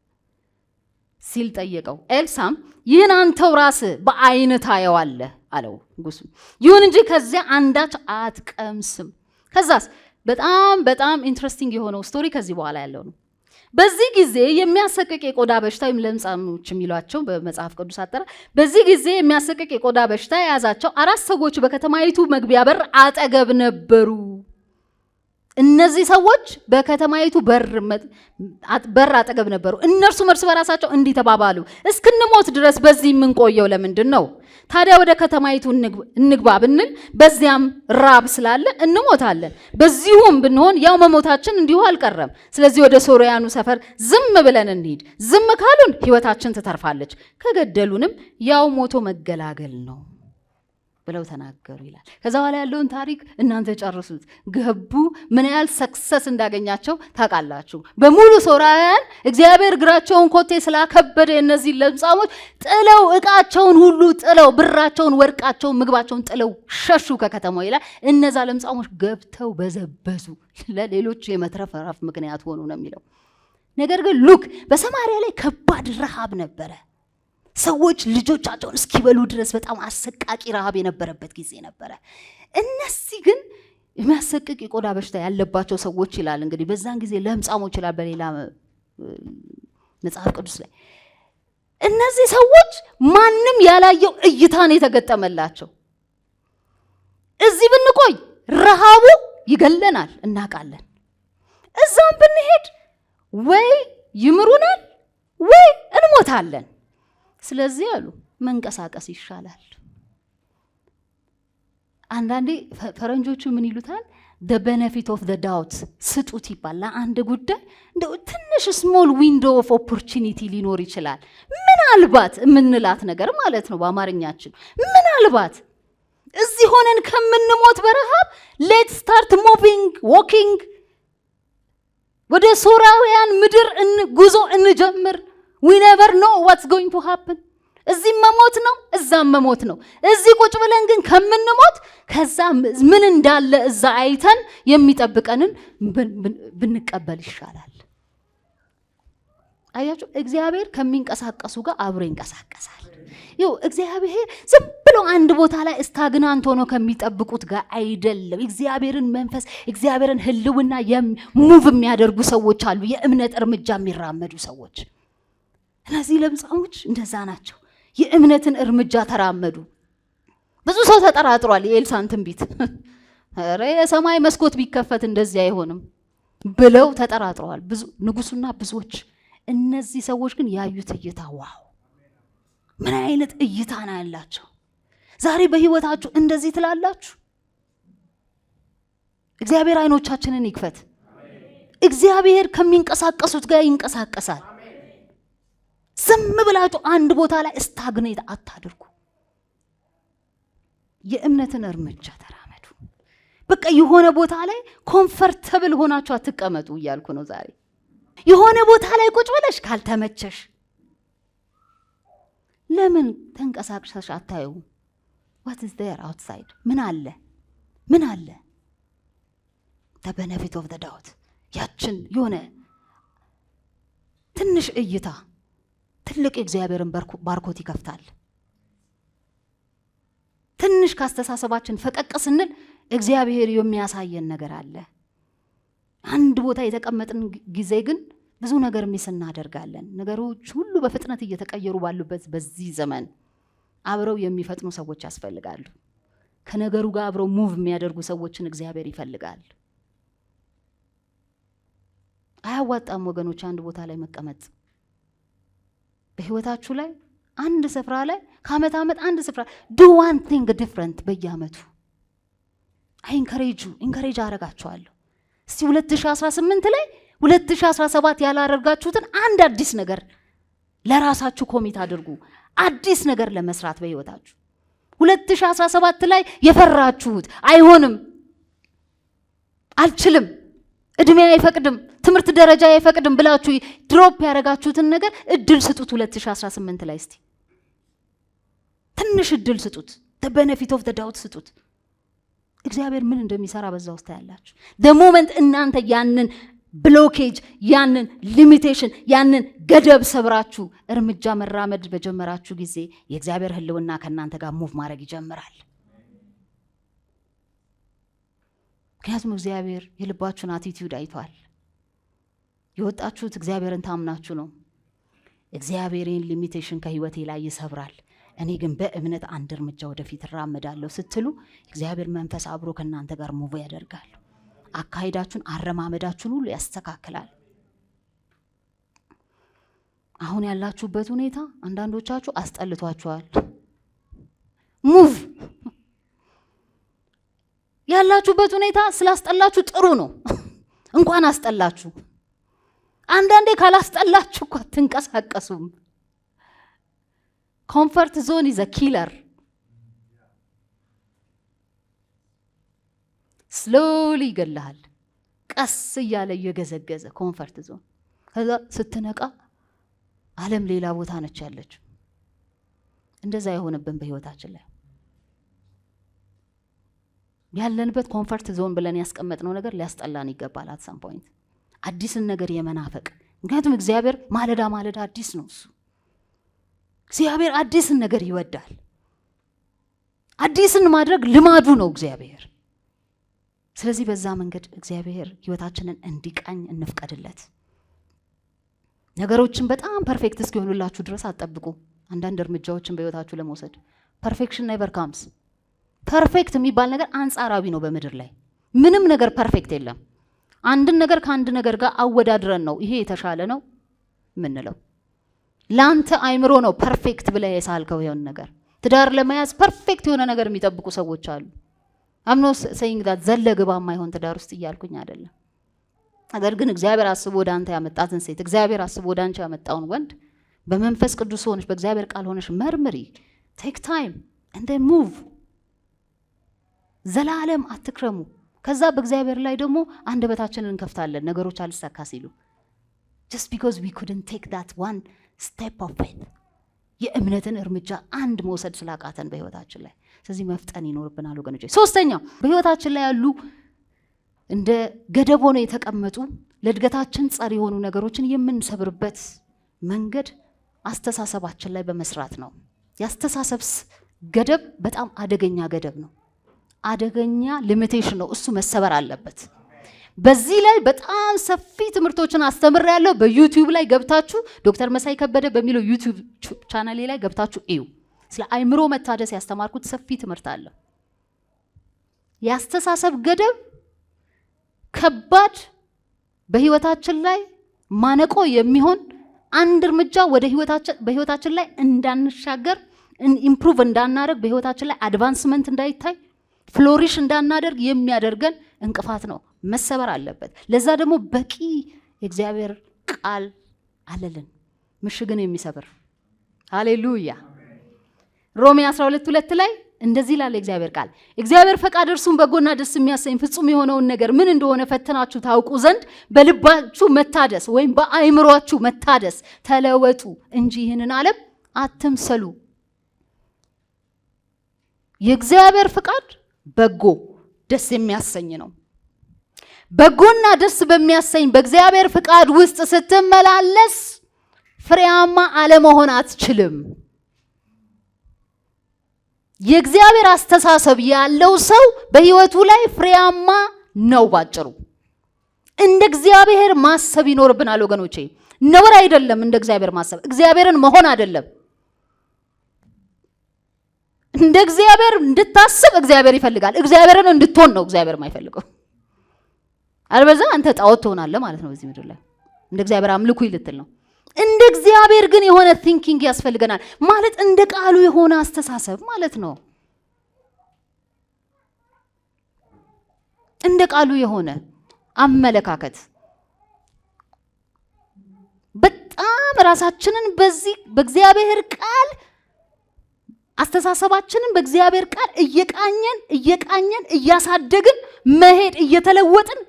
ሲል ጠየቀው። ኤልሳም ይህን አንተው ራስህ በዓይንህ ታየዋለህ አለው ንጉሱ። ይሁን እንጂ ከዚያ አንዳች አትቀምስም። ከዛስ በጣም ኢንትረስቲንግ የሆነው ስቶሪ ከዚህ በኋላ ያለው ነው። በዚህ ጊዜ የሚያሰቅቅ የቆዳ በሽታ ወይም ለምጻሞች የሚሏቸው በመጽሐፍ ቅዱስ አጠራር፣ በዚህ ጊዜ የሚያሰቅቅ የቆዳ በሽታ የያዛቸው 4 ሰዎች በከተማይቱ መግቢያ በር አጠገብ ነበሩ። እነዚህ ሰዎች በከተማይቱ በር አጠገብ ነበሩ። እነርሱም እርስ በራሳቸው እንዲህ ተባባሉ፣ እስክንሞት ድረስ በዚህ የምንቆየው ለምንድን ነው? ታዲያ ወደ ከተማይቱ እንግባ ብንል በዚያም ራብ ስላለ እንሞታለን። በዚሁም ብንሆን ያው መሞታችን እንዲሁ አልቀረም። ስለዚህ ወደ ሶርያኑ ሰፈር ዝም ብለን እንሂድ። ዝም ካሉን ሕይወታችን ትተርፋለች፣ ከገደሉንም ያው ሞቶ መገላገል ነው ብለው ተናገሩ ይላል። ከዛ በኋላ ያለውን ታሪክ እናንተ ጨርሱት። ገቡ። ምን ያህል ሰክሰስ እንዳገኛቸው ታውቃላችሁ። በሙሉ ሶርያውያን እግዚአብሔር እግራቸውን ኮቴ ስላከበደ እነዚህ ለምጻሞች ጥለው ዕቃቸውን ሁሉ ጥለው ብራቸውን፣ ወርቃቸውን፣ ምግባቸውን ጥለው ሸሹ ከከተማው ይላል። እነዛ ለምጻሞች ገብተው በዘበዙ፣ ለሌሎች የመትረፍረፍ ምክንያት ሆኑ ነው የሚለው። ነገር ግን ሉክ በሰማርያ ላይ ከባድ ረሃብ ነበረ። ሰዎች ልጆቻቸውን እስኪበሉ ድረስ በጣም አሰቃቂ ረሃብ የነበረበት ጊዜ ነበረ። እነዚህ ግን የሚያሰቅቅ የቆዳ በሽታ ያለባቸው ሰዎች ይላል። እንግዲህ በዛን ጊዜ ለምጻሞች ይላል በሌላ መጽሐፍ ቅዱስ ላይ። እነዚህ ሰዎች ማንም ያላየው እይታን የተገጠመላቸው። እዚህ ብንቆይ ረሃቡ ይገለናል እናውቃለን። እዛም ብንሄድ ወይ ይምሩናል ወይ እንሞታለን። ስለዚህ አሉ መንቀሳቀስ ይሻላል። አንዳንዴ ፈረንጆቹ ምን ይሉታል? the benefit of the doubt ስጡት ይባላል። አንድ ጉዳይ እንደው ትንሽ small window of opportunity ሊኖር ይችላል። ምናልባት የምንላት ነገር ማለት ነው በአማርኛችን። ምናልባት እዚህ ሆነን ከምንሞት በረሃብ let's start moving walking ወደ ሶርያውያን ምድር ጉዞ እንጀምር። we never know what's going to happen። እዚህ መሞት ነው እዛም መሞት ነው። እዚህ ቁጭ ብለን ግን ከምንሞት ከዛ ምን እንዳለ እዛ አይተን የሚጠብቀንን ብንቀበል ይሻላል። አያችሁ፣ እግዚአብሔር ከሚንቀሳቀሱ ጋር አብሮ ይንቀሳቀሳል። ይው እግዚአብሔር ዝም ብሎ አንድ ቦታ ላይ ስታግናንት ሆኖ ከሚጠብቁት ጋር አይደለም። እግዚአብሔርን መንፈስ፣ እግዚአብሔርን ህልውና ሙቭ የሚያደርጉ ሰዎች አሉ፣ የእምነት እርምጃ የሚራመዱ ሰዎች። እነዚህ ለምጻሞች እንደዛ ናቸው። የእምነትን እርምጃ ተራመዱ። ብዙ ሰው ተጠራጥሯል የኤልሳን ትንቢት። ኧረ የሰማይ መስኮት ቢከፈት እንደዚህ አይሆንም ብለው ተጠራጥረዋል ብዙ ንጉሱና ብዙዎች። እነዚህ ሰዎች ግን ያዩት እይታ ዋው! ምን አይነት እይታ ነው ያላቸው? ዛሬ በህይወታችሁ እንደዚህ ትላላችሁ? እግዚአብሔር አይኖቻችንን ይክፈት። እግዚአብሔር ከሚንቀሳቀሱት ጋር ይንቀሳቀሳል። ዝም ብላችሁ አንድ ቦታ ላይ ስታግኔት አታድርጉ። የእምነትን እርምጃ ተራመዱ። በቃ የሆነ ቦታ ላይ ኮምፈርተብል ሆናችሁ አትቀመጡ እያልኩ ነው ዛሬ። የሆነ ቦታ ላይ ቁጭ ብለሽ ካልተመቸሽ ለምን ተንቀሳቅሰሽ አታዩ? what is there outside? ምን አለ? ምን አለ? the benefit of the doubt ያችን የሆነ ትንሽ እይታ ትልቅ እግዚአብሔርን ባርኮት ይከፍታል። ትንሽ ካስተሳሰባችን ፈቀቅ ስንል እግዚአብሔር የሚያሳየን ነገር አለ። አንድ ቦታ የተቀመጥን ጊዜ ግን ብዙ ነገር ሚስ እናደርጋለን። ነገሮች ሁሉ በፍጥነት እየተቀየሩ ባሉበት በዚህ ዘመን አብረው የሚፈጥኑ ሰዎች ያስፈልጋሉ። ከነገሩ ጋር አብረው ሙቭ የሚያደርጉ ሰዎችን እግዚአብሔር ይፈልጋል። አያዋጣም ወገኖች አንድ ቦታ ላይ መቀመጥ። በህይወታችሁ ላይ አንድ ስፍራ ላይ ከአመት ዓመት አንድ ስፍራ do one thing different በየአመቱ ኢንከሬጅ አረጋችኋለሁ። እስቲ 2018 ላይ 2017 ያላደረጋችሁትን አንድ አዲስ ነገር ለራሳችሁ ኮሚት አድርጉ። አዲስ ነገር ለመስራት በህይወታችሁ 2017 ላይ የፈራችሁት አይሆንም፣ አልችልም፣ እድሜ አይፈቅድም፣ ትምህርት ደረጃ አይፈቅድም ብላችሁ ድሮፕ ያደረጋችሁትን ነገር እድል ስጡት። 2018 ላይ እስቲ ትንሽ እድል ስጡት። the benefit of the doubt ስጡት። እግዚአብሔር ምን እንደሚሰራ በዛ ውስጥ ያላችሁ the moment እናንተ ያንን ብሎኬጅ ያንን ሊሚቴሽን ያንን ገደብ ሰብራችሁ እርምጃ መራመድ በጀመራችሁ ጊዜ የእግዚአብሔር ህልውና ከእናንተ ጋር ሙቭ ማድረግ ይጀምራል። ምክንያቱም እግዚአብሔር የልባችሁን አቲቲዩድ አይቷል። የወጣችሁት እግዚአብሔርን ታምናችሁ ነው። እግዚአብሔርን ሊሚቴሽን ከህይወቴ ላይ ይሰብራል፣ እኔ ግን በእምነት አንድ እርምጃ ወደፊት እራመዳለሁ ስትሉ እግዚአብሔር መንፈስ አብሮ ከእናንተ ጋር ሙቭ ያደርጋል። አካሄዳችሁን አረማመዳችሁን ሁሉ ያስተካክላል። አሁን ያላችሁበት ሁኔታ አንዳንዶቻችሁ አስጠልቷችኋል። ሙቭ ያላችሁበት ሁኔታ ስላስጠላችሁ ጥሩ ነው፣ እንኳን አስጠላችሁ። አንዳንዴ ካላስጠላችሁ እኮ አትንቀሳቀሱም። ኮምፈርት ዞን ኢዝ አ ኪለር። ስሎሊ ይገላል፣ ቀስ እያለ እየገዘገዘ ኮምፈርት ዞን። ከዛ ስትነቃ ዓለም ሌላ ቦታ ነች ያለችው። እንደዛ የሆነብን በህይወታችን ላይ ያለንበት ኮምፈርት ዞን ብለን ያስቀመጥነው ነገር ሊያስጠላን ይገባል። አት ሰም ፖይንት አዲስን ነገር የመናፈቅ ምክንያቱም እግዚአብሔር ማለዳ አዲስ ነው። እሱ እግዚአብሔር አዲስን ነገር ይወዳል። አዲስን ማድረግ ልማዱ ነው እግዚአብሔር። ስለዚህ በዛ መንገድ እግዚአብሔር ህይወታችንን እንዲቃኝ እንፍቀድለት። ነገሮችን በጣም ፐርፌክት እስኪሆኑላችሁ ድረስ አትጠብቁ። አንዳንድ እርምጃዎችን በህይወታችሁ ለመውሰድ ፐርፌክሽን ኔቨር ካምስ። ፐርፌክት የሚባል ነገር አንጻራዊ ነው። በምድር ላይ ምንም ነገር ፐርፌክት የለም። አንድን ነገር ከአንድ ነገር ጋር አወዳድረን ነው ይሄ የተሻለ ነው ምንለው። ላንተ አይምሮ ነው ፐርፌክት ብለህ የሳልከው ይሄን ነገር። ትዳር ለመያዝ ፐርፌክት የሆነ ነገር የሚጠብቁ ሰዎች አሉ። I'm not saying that ዘለግባ ማይሆን ትዳር ውስጥ እያልኩኝ አይደለም። ነገር ግን እግዚአብሔር አስቦ ወደ አንተ ያመጣትን ሴት፣ እግዚአብሔር አስቦ ወደ አንቺ ያመጣውን ወንድ በመንፈስ ቅዱስ ሆነሽ በእግዚአብሔር ቃል ሆነሽ መርምሪ። take time and then move። ዘላለም አትክረሙ። ከዛ በእግዚአብሔር ላይ ደግሞ አንደበታችንን እንከፍታለን ነገሮች አልሳካ ሲሉ just because we couldn't take that one step of faith። የእምነትን እርምጃ አንድ መውሰድ ስላቃተን በህይወታችን ላይ ስለዚህ መፍጠን ይኖርብናል ወገኖቼ። ሶስተኛው በህይወታችን ላይ ያሉ እንደ ገደብ ሆነው የተቀመጡ ለእድገታችን ጸር የሆኑ ነገሮችን የምንሰብርበት መንገድ አስተሳሰባችን ላይ በመስራት ነው። የአስተሳሰብ ገደብ በጣም አደገኛ ገደብ ነው። አደገኛ ሊሚቴሽን ነው። እሱ መሰበር አለበት። በዚህ ላይ በጣም ሰፊ ትምህርቶችን አስተምሬያለሁ። በዩቲዩብ ላይ ገብታችሁ ዶክተር መሳይ ከበደ በሚለው ዩቲዩብ ቻናሌ ላይ ገብታችሁ እዩ። ስለ አይምሮ መታደስ ያስተማርኩት ሰፊ ትምህርት አለ። የአስተሳሰብ ገደብ ከባድ በህይወታችን ላይ ማነቆ የሚሆን አንድ እርምጃ ወደ በህይወታችን ላይ እንዳንሻገር ኢምፕሩቭ እንዳናደርግ በህይወታችን ላይ አድቫንስመንት እንዳይታይ ፍሎሪሽ እንዳናደርግ የሚያደርገን እንቅፋት ነው። መሰበር አለበት። ለዛ ደግሞ በቂ የእግዚአብሔር ቃል አለልን ምሽግን የሚሰብር። ሃሌሉያ። ሮሜ 12:2 ላይ እንደዚህ ይላል የእግዚአብሔር ቃል፣ እግዚአብሔር ፈቃድ እርሱም በጎና ደስ የሚያሰኝ ፍጹም የሆነውን ነገር ምን እንደሆነ ፈትናችሁ ታውቁ ዘንድ በልባችሁ መታደስ ወይም በአእምሮአችሁ መታደስ ተለወጡ እንጂ ይህንን ዓለም አትምሰሉ። የእግዚአብሔር ፈቃድ በጎ ደስ የሚያሰኝ ነው። በጎና ደስ በሚያሰኝ በእግዚአብሔር ፈቃድ ውስጥ ስትመላለስ ፍሬያማ አለመሆን አትችልም። የእግዚአብሔር አስተሳሰብ ያለው ሰው በህይወቱ ላይ ፍሬያማ ነው። ባጭሩ እንደ እግዚአብሔር ማሰብ ይኖርብናል ወገኖቼ። ነውር አይደለም እንደ እግዚአብሔር ማሰብ፣ እግዚአብሔርን መሆን አይደለም። እንደ እግዚአብሔር እንድታስብ እግዚአብሔር ይፈልጋል። እግዚአብሔርን እንድትሆን ነው እግዚአብሔር የማይፈልገው። አልበዛ አንተ ጣዖት ትሆናለህ ማለት ነው በዚህ ምድር ላይ። እንደ እግዚአብሔር አምልኩ ይልትል ነው። እንደ እግዚአብሔር ግን የሆነ ቲንኪንግ ያስፈልገናል ማለት እንደ ቃሉ የሆነ አስተሳሰብ ማለት ነው። እንደ ቃሉ የሆነ አመለካከት በጣም ራሳችንን በዚህ በእግዚአብሔር ቃል አስተሳሰባችንን በእግዚአብሔር ቃል እየቃኘን እያሳደግን መሄድ እየተለወጥን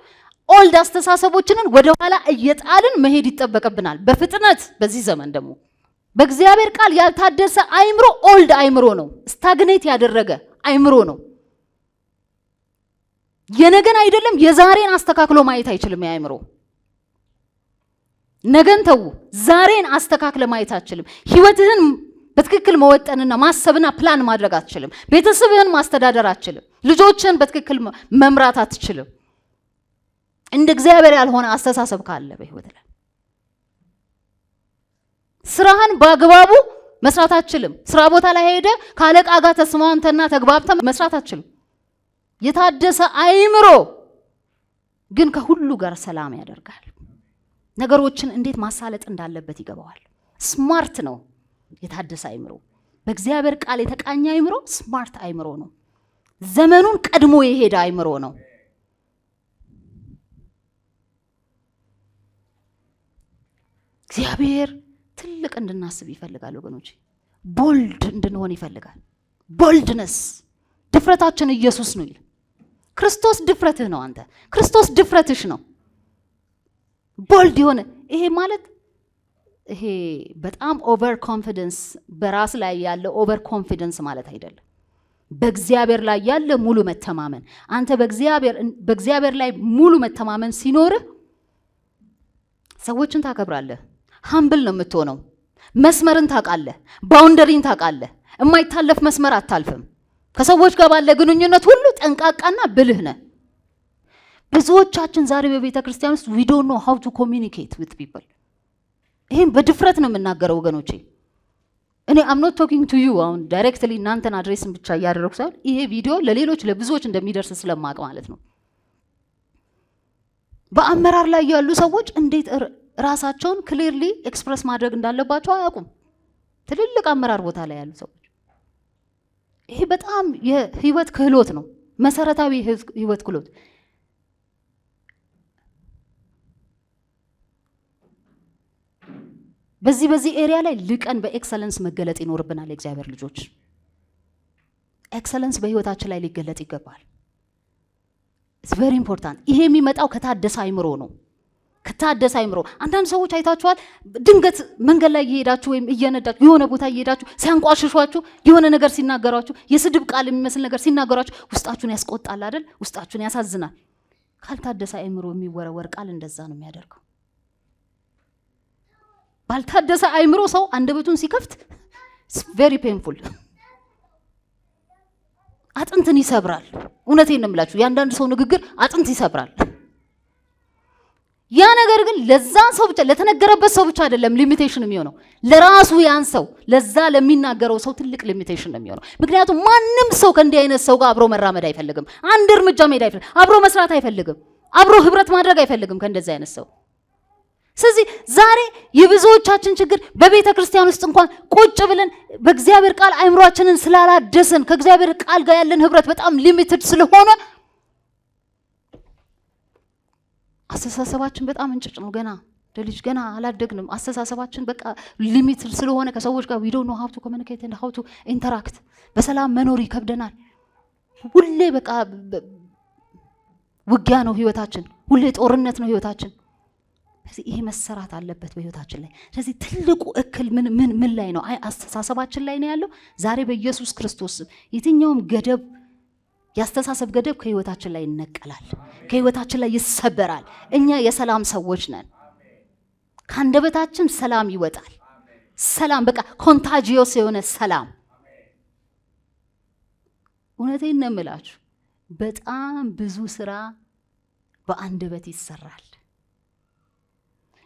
ኦልድ አስተሳሰቦችንን ወደ ኋላ እየጣልን መሄድ ይጠበቅብናል በፍጥነት። በዚህ ዘመን ደግሞ በእግዚአብሔር ቃል ያልታደሰ አይምሮ ኦልድ አይምሮ ነው፣ ስታግኔት ያደረገ አይምሮ ነው። የነገን አይደለም የዛሬን አስተካክሎ ማየት አይችልም። የአይምሮ ነገን ተው፣ ዛሬን አስተካክለ ማየት አትችልም። ህይወትህን በትክክል መወጠንና ማሰብና ፕላን ማድረግ አትችልም። ቤተሰብህን ማስተዳደር አትችልም። ልጆችን በትክክል መምራት አትችልም። እንደ እግዚአብሔር ያልሆነ አስተሳሰብ ካለ በህይወት ላይ ስራህን በአግባቡ መስራት አትችልም። ስራ ቦታ ላይ ሄደ ካለቃ ጋር ተስማምተና ተግባብተ መስራት አትችልም። የታደሰ አይምሮ ግን ከሁሉ ጋር ሰላም ያደርጋል። ነገሮችን እንዴት ማሳለጥ እንዳለበት ይገባዋል። ስማርት ነው የታደሰ አይምሮ። በእግዚአብሔር ቃል የተቃኘ አይምሮ ስማርት አይምሮ ነው። ዘመኑን ቀድሞ የሄደ አይምሮ ነው። እግዚአብሔር ትልቅ እንድናስብ ይፈልጋል ወገኖች። ቦልድ እንድንሆን ይፈልጋል። ቦልድነስ ድፍረታችን ኢየሱስ ነው ይላል። ክርስቶስ ድፍረትህ ነው። አንተ ክርስቶስ ድፍረትሽ ነው። ቦልድ የሆነ ይሄ ማለት ይሄ በጣም ኦቨር ኮንፊደንስ በራስ ላይ ያለ ኦቨር ኮንፊደንስ ማለት አይደለም። በእግዚአብሔር ላይ ያለ ሙሉ መተማመን። አንተ በእግዚአብሔር ላይ ሙሉ መተማመን ሲኖርህ ሰዎችን ታከብራለህ። ሃምብል ነው የምትሆነው። መስመርን ታውቃለህ። ባውንደሪን ታውቃለህ። የማይታለፍ መስመር አታልፍም። ከሰዎች ጋር ባለ ግንኙነት ሁሉ ጠንቃቃና ብልህ ነህ። ብዙዎቻችን ዛሬ በቤተ ክርስቲያን ውስጥ we don't know how to communicate with people። ይሄን በድፍረት ነው የምናገረው ወገኖቼ። እኔ I'm not talking to you አሁን ዳይሬክትሊ እናንተን አድሬስን ብቻ እያደረኩ ሳይሆን ይሄ ቪዲዮ ለሌሎች ለብዙዎች እንደሚደርስ ስለማቅ ማለት ነው። በአመራር ላይ ያሉ ሰዎች እንዴት ራሳቸውን ክሊርሊ ኤክስፕረስ ማድረግ እንዳለባቸው አያውቁም። ትልልቅ አመራር ቦታ ላይ ያሉ ሰዎች ይሄ በጣም የህይወት ክህሎት ነው፣ መሰረታዊ ህይወት ክህሎት። በዚህ ኤሪያ ላይ ልቀን በኤክሰለንስ መገለጥ ይኖርብናል። የእግዚአብሔር ልጆች ኤክሰለንስ በህይወታችን ላይ ሊገለጥ ይገባል። ኢትስ ቬሪ ኢምፖርታንት። ይሄ የሚመጣው ከታደሰ አይምሮ ነው። ከታደሰ አይምሮ አንዳንድ ሰዎች አይታችኋል። ድንገት መንገድ ላይ እየሄዳችሁ ወይም እየነዳችሁ የሆነ ቦታ እየሄዳችሁ ሲያንቋሽሿችሁ የሆነ ነገር ሲናገሯችሁ የስድብ ቃል የሚመስል ነገር ሲናገሯችሁ ውስጣችሁን ያስቆጣል አይደል? ውስጣችሁን ያሳዝናል። ካልታደሰ አይምሮ የሚወረወር ቃል እንደዛ ነው የሚያደርገው። ባልታደሰ አይምሮ ሰው አንደበቱን ሲከፍት it's very painful። አጥንትን ይሰብራል። እውነቴን ነው የምላችሁ። ያንዳንድ ሰው ንግግር አጥንት ይሰብራል። ያ ነገር ግን ለዛ ሰው ብቻ ለተነገረበት ሰው ብቻ አይደለም ሊሚቴሽን የሚሆነው፣ ለራሱ ያን ሰው ለዛ ለሚናገረው ሰው ትልቅ ሊሚቴሽን ነው የሚሆነው። ምክንያቱም ማንም ሰው ከእንዲህ አይነት ሰው ጋር አብሮ መራመድ አይፈልግም። አንድ እርምጃ መሄድ አይፈልግም። አብሮ መስራት አይፈልግም። አብሮ ህብረት ማድረግ አይፈልግም ከእንደዚህ አይነት ሰው። ስለዚህ ዛሬ የብዙዎቻችን ችግር በቤተ ክርስቲያን ውስጥ እንኳን ቁጭ ብለን በእግዚአብሔር ቃል አእምሯችንን ስላላደስን ከእግዚአብሔር ቃል ጋር ያለን ህብረት በጣም ሊሚትድ ስለሆነ አስተሳሰባችን በጣም እንጭጭ ነው። ልጅ ገና አላደግንም። አስተሳሰባችን በቃ ሊሚትድ ስለሆነ ከሰዎች ጋር we don't know how to communicate and how to interact በሰላም መኖር ይከብደናል። ሁሌ በቃ ውጊያ ነው ህይወታችን፣ ሁሌ ጦርነት ነው ህይወታችን። ስለዚህ ይሄ መሰራት አለበት በህይወታችን ላይ። ስለዚህ ትልቁ እክል ምን ላይ ነው? አስተሳሰባችን ላይ ነው ያለው። ዛሬ በኢየሱስ ክርስቶስ የትኛውም ገደብ ያስተሳሰብ ገደብ ከህይወታችን ላይ ይነቀላል፣ ከህይወታችን ላይ ይሰበራል። እኛ የሰላም ሰዎች ነን። ካንደበታችን ሰላም ይወጣል። ሰላም በቃ ኮንታጂዮስ የሆነ ሰላም። እውነቴን ነው የምላችሁ፣ በጣም ብዙ ስራ በአንደበት ይሰራል።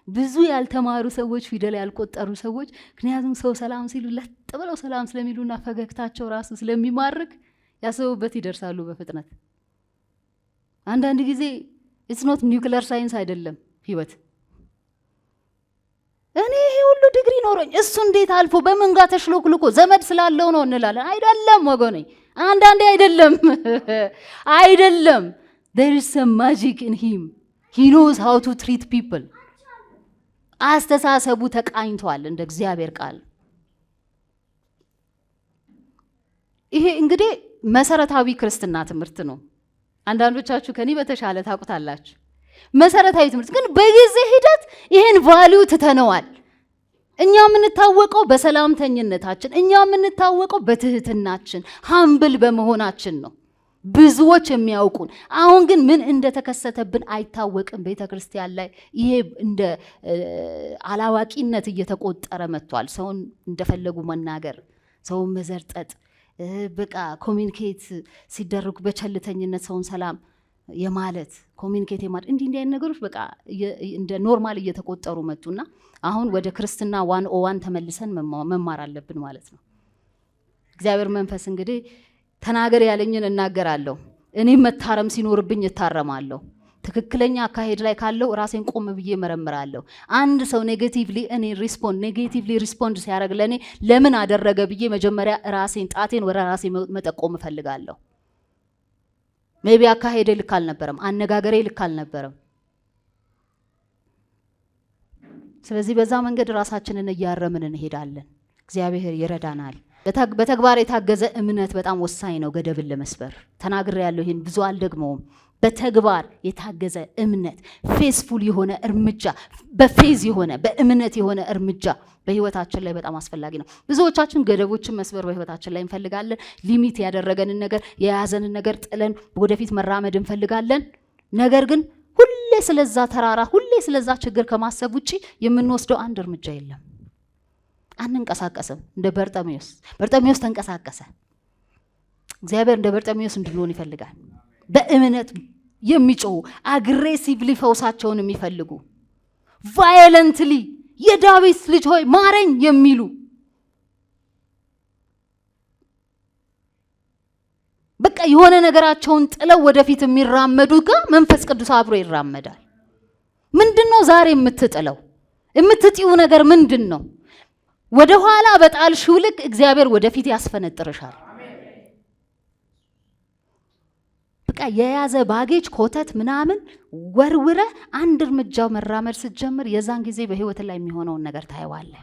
ብዙ ያልተማሩ ሰዎች፣ ፊደል ያልቆጠሩ ሰዎች፣ ምክንያቱም ሰው ሰላም ሲሉ ለጥ ብለው ሰላም ስለሚሉና ፈገግታቸው ራሱ ስለሚማርክ ያሰቡበት ይደርሳሉ በፍጥነት። አንዳንድ ጊዜ ኢትስ ኖት ኒውክሊየር ሳይንስ አይደለም ህይወት። እኔ ይሄ ሁሉ ዲግሪ ኖሮኝ እሱ እንዴት አልፎ በምን ጋር ተሽሎክልኮ ዘመድ ስላለው ነው እንላለን። አይደለም ወገኔ፣ አንዳንዴ አይደለም there is some magic in him. he knows how to treat people. አስተሳሰቡ ተቃኝቷል እንደ እግዚአብሔር ቃል። ይሄ እንግዲህ መሰረታዊ ክርስትና ትምህርት ነው። አንዳንዶቻችሁ ከኔ በተሻለ ታውቁታላችሁ። መሰረታዊ ትምህርት ግን በጊዜ ሂደት ይሄን ቫልዩ ትተነዋል። እኛ የምንታወቀው በሰላምተኝነታችን፣ እኛ የምንታወቀው በትህትናችን፣ ሃምብል በመሆናችን ነው ብዙዎች የሚያውቁን። አሁን ግን ምን እንደተከሰተብን አይታወቅም። ቤተክርስቲያን ላይ ይሄ እንደ አላዋቂነት እየተቆጠረ መጥቷል። ሰውን እንደፈለጉ መናገር፣ ሰውን መዘርጠጥ፣ በቃ ኮሚኒኬት ሲደረጉ በቸልተኝነት ሰውን ሰላም የማለት ኮሚኒኬት የማለት እንዲህ አይነት ነገሮች በቃ እንደ ኖርማል እየተቆጠሩ መጡና አሁን ወደ ክርስትና 101 ተመልሰን መማር አለብን ማለት ነው። እግዚአብሔር መንፈስ እንግዲህ ተናገር ያለኝን እናገራለሁ፣ እኔም መታረም ሲኖርብኝ እታረማለሁ። ትክክለኛ አካሄድ ላይ ካለው ራሴን ቆም ብዬ መረምራለሁ። አንድ ሰው ኔጌቲቭሊ ሪስፖንድ ሲያደርግ ለኔ ለምን አደረገ ብዬ መጀመሪያ ራሴን ጣቴን ወደ ራሴ መጠቆም እፈልጋለሁ። ሜቢ አካሄዴ ልክ አልነበረም፣ አነጋገሬ ልክ አልነበረም። ስለዚህ በዛ መንገድ ራሳችንን እያረምን እንሄዳለን። እግዚአብሔር ይረዳናል። በተግባር የታገዘ እምነት በጣም ወሳኝ ነው ገደብን ለመስበር። ተናግሬ ያለው ይሄን ብዙ አልደግመውም። በተግባር የታገዘ እምነት፣ ፌስፉል የሆነ እርምጃ፣ በፌዝ የሆነ በእምነት የሆነ እርምጃ በህይወታችን ላይ በጣም አስፈላጊ ነው። ብዙዎቻችን ገደቦችን መስበር በህይወታችን ላይ እንፈልጋለን። ሊሚት ያደረገንን ነገር፣ የያዘንን ነገር ጥለን ወደፊት መራመድ እንፈልጋለን። ነገር ግን ሁሌ ስለዛ ተራራ፣ ሁሌ ስለዛ ችግር ከማሰብ ውጪ የምንወስደው አንድ እርምጃ የለም። አንንቀሳቀስም። እንደ በርጠሚዎስ ተንቀሳቀሰ። እግዚአብሔር እንደ በርጠሚዎስ እንድንሆን ይፈልጋል። በእምነት የሚጮሁ አግሬሲቭሊ ፈውሳቸውን የሚፈልጉ ቫዮለንትሊ የዳዊት ልጅ ሆይ ማረኝ የሚሉ በቃ የሆነ ነገራቸውን ጥለው ወደፊት የሚራመዱ ጋር መንፈስ ቅዱስ አብሮ ይራመዳል። ምንድነው ዛሬ የምትጥለው? የምትጥዩ ነገር ምንድነው? ወደ ኋላ በጣልሽው ልክ እግዚአብሔር ወደፊት ያስፈነጥርሻል። በቃ የያዘ ባጌጅ ኮተት ምናምን ወርውረ አንድ እርምጃው መራመድ ስትጀምር የዛን ጊዜ በህይወት ላይ የሚሆነውን ነገር ታይዋለህ።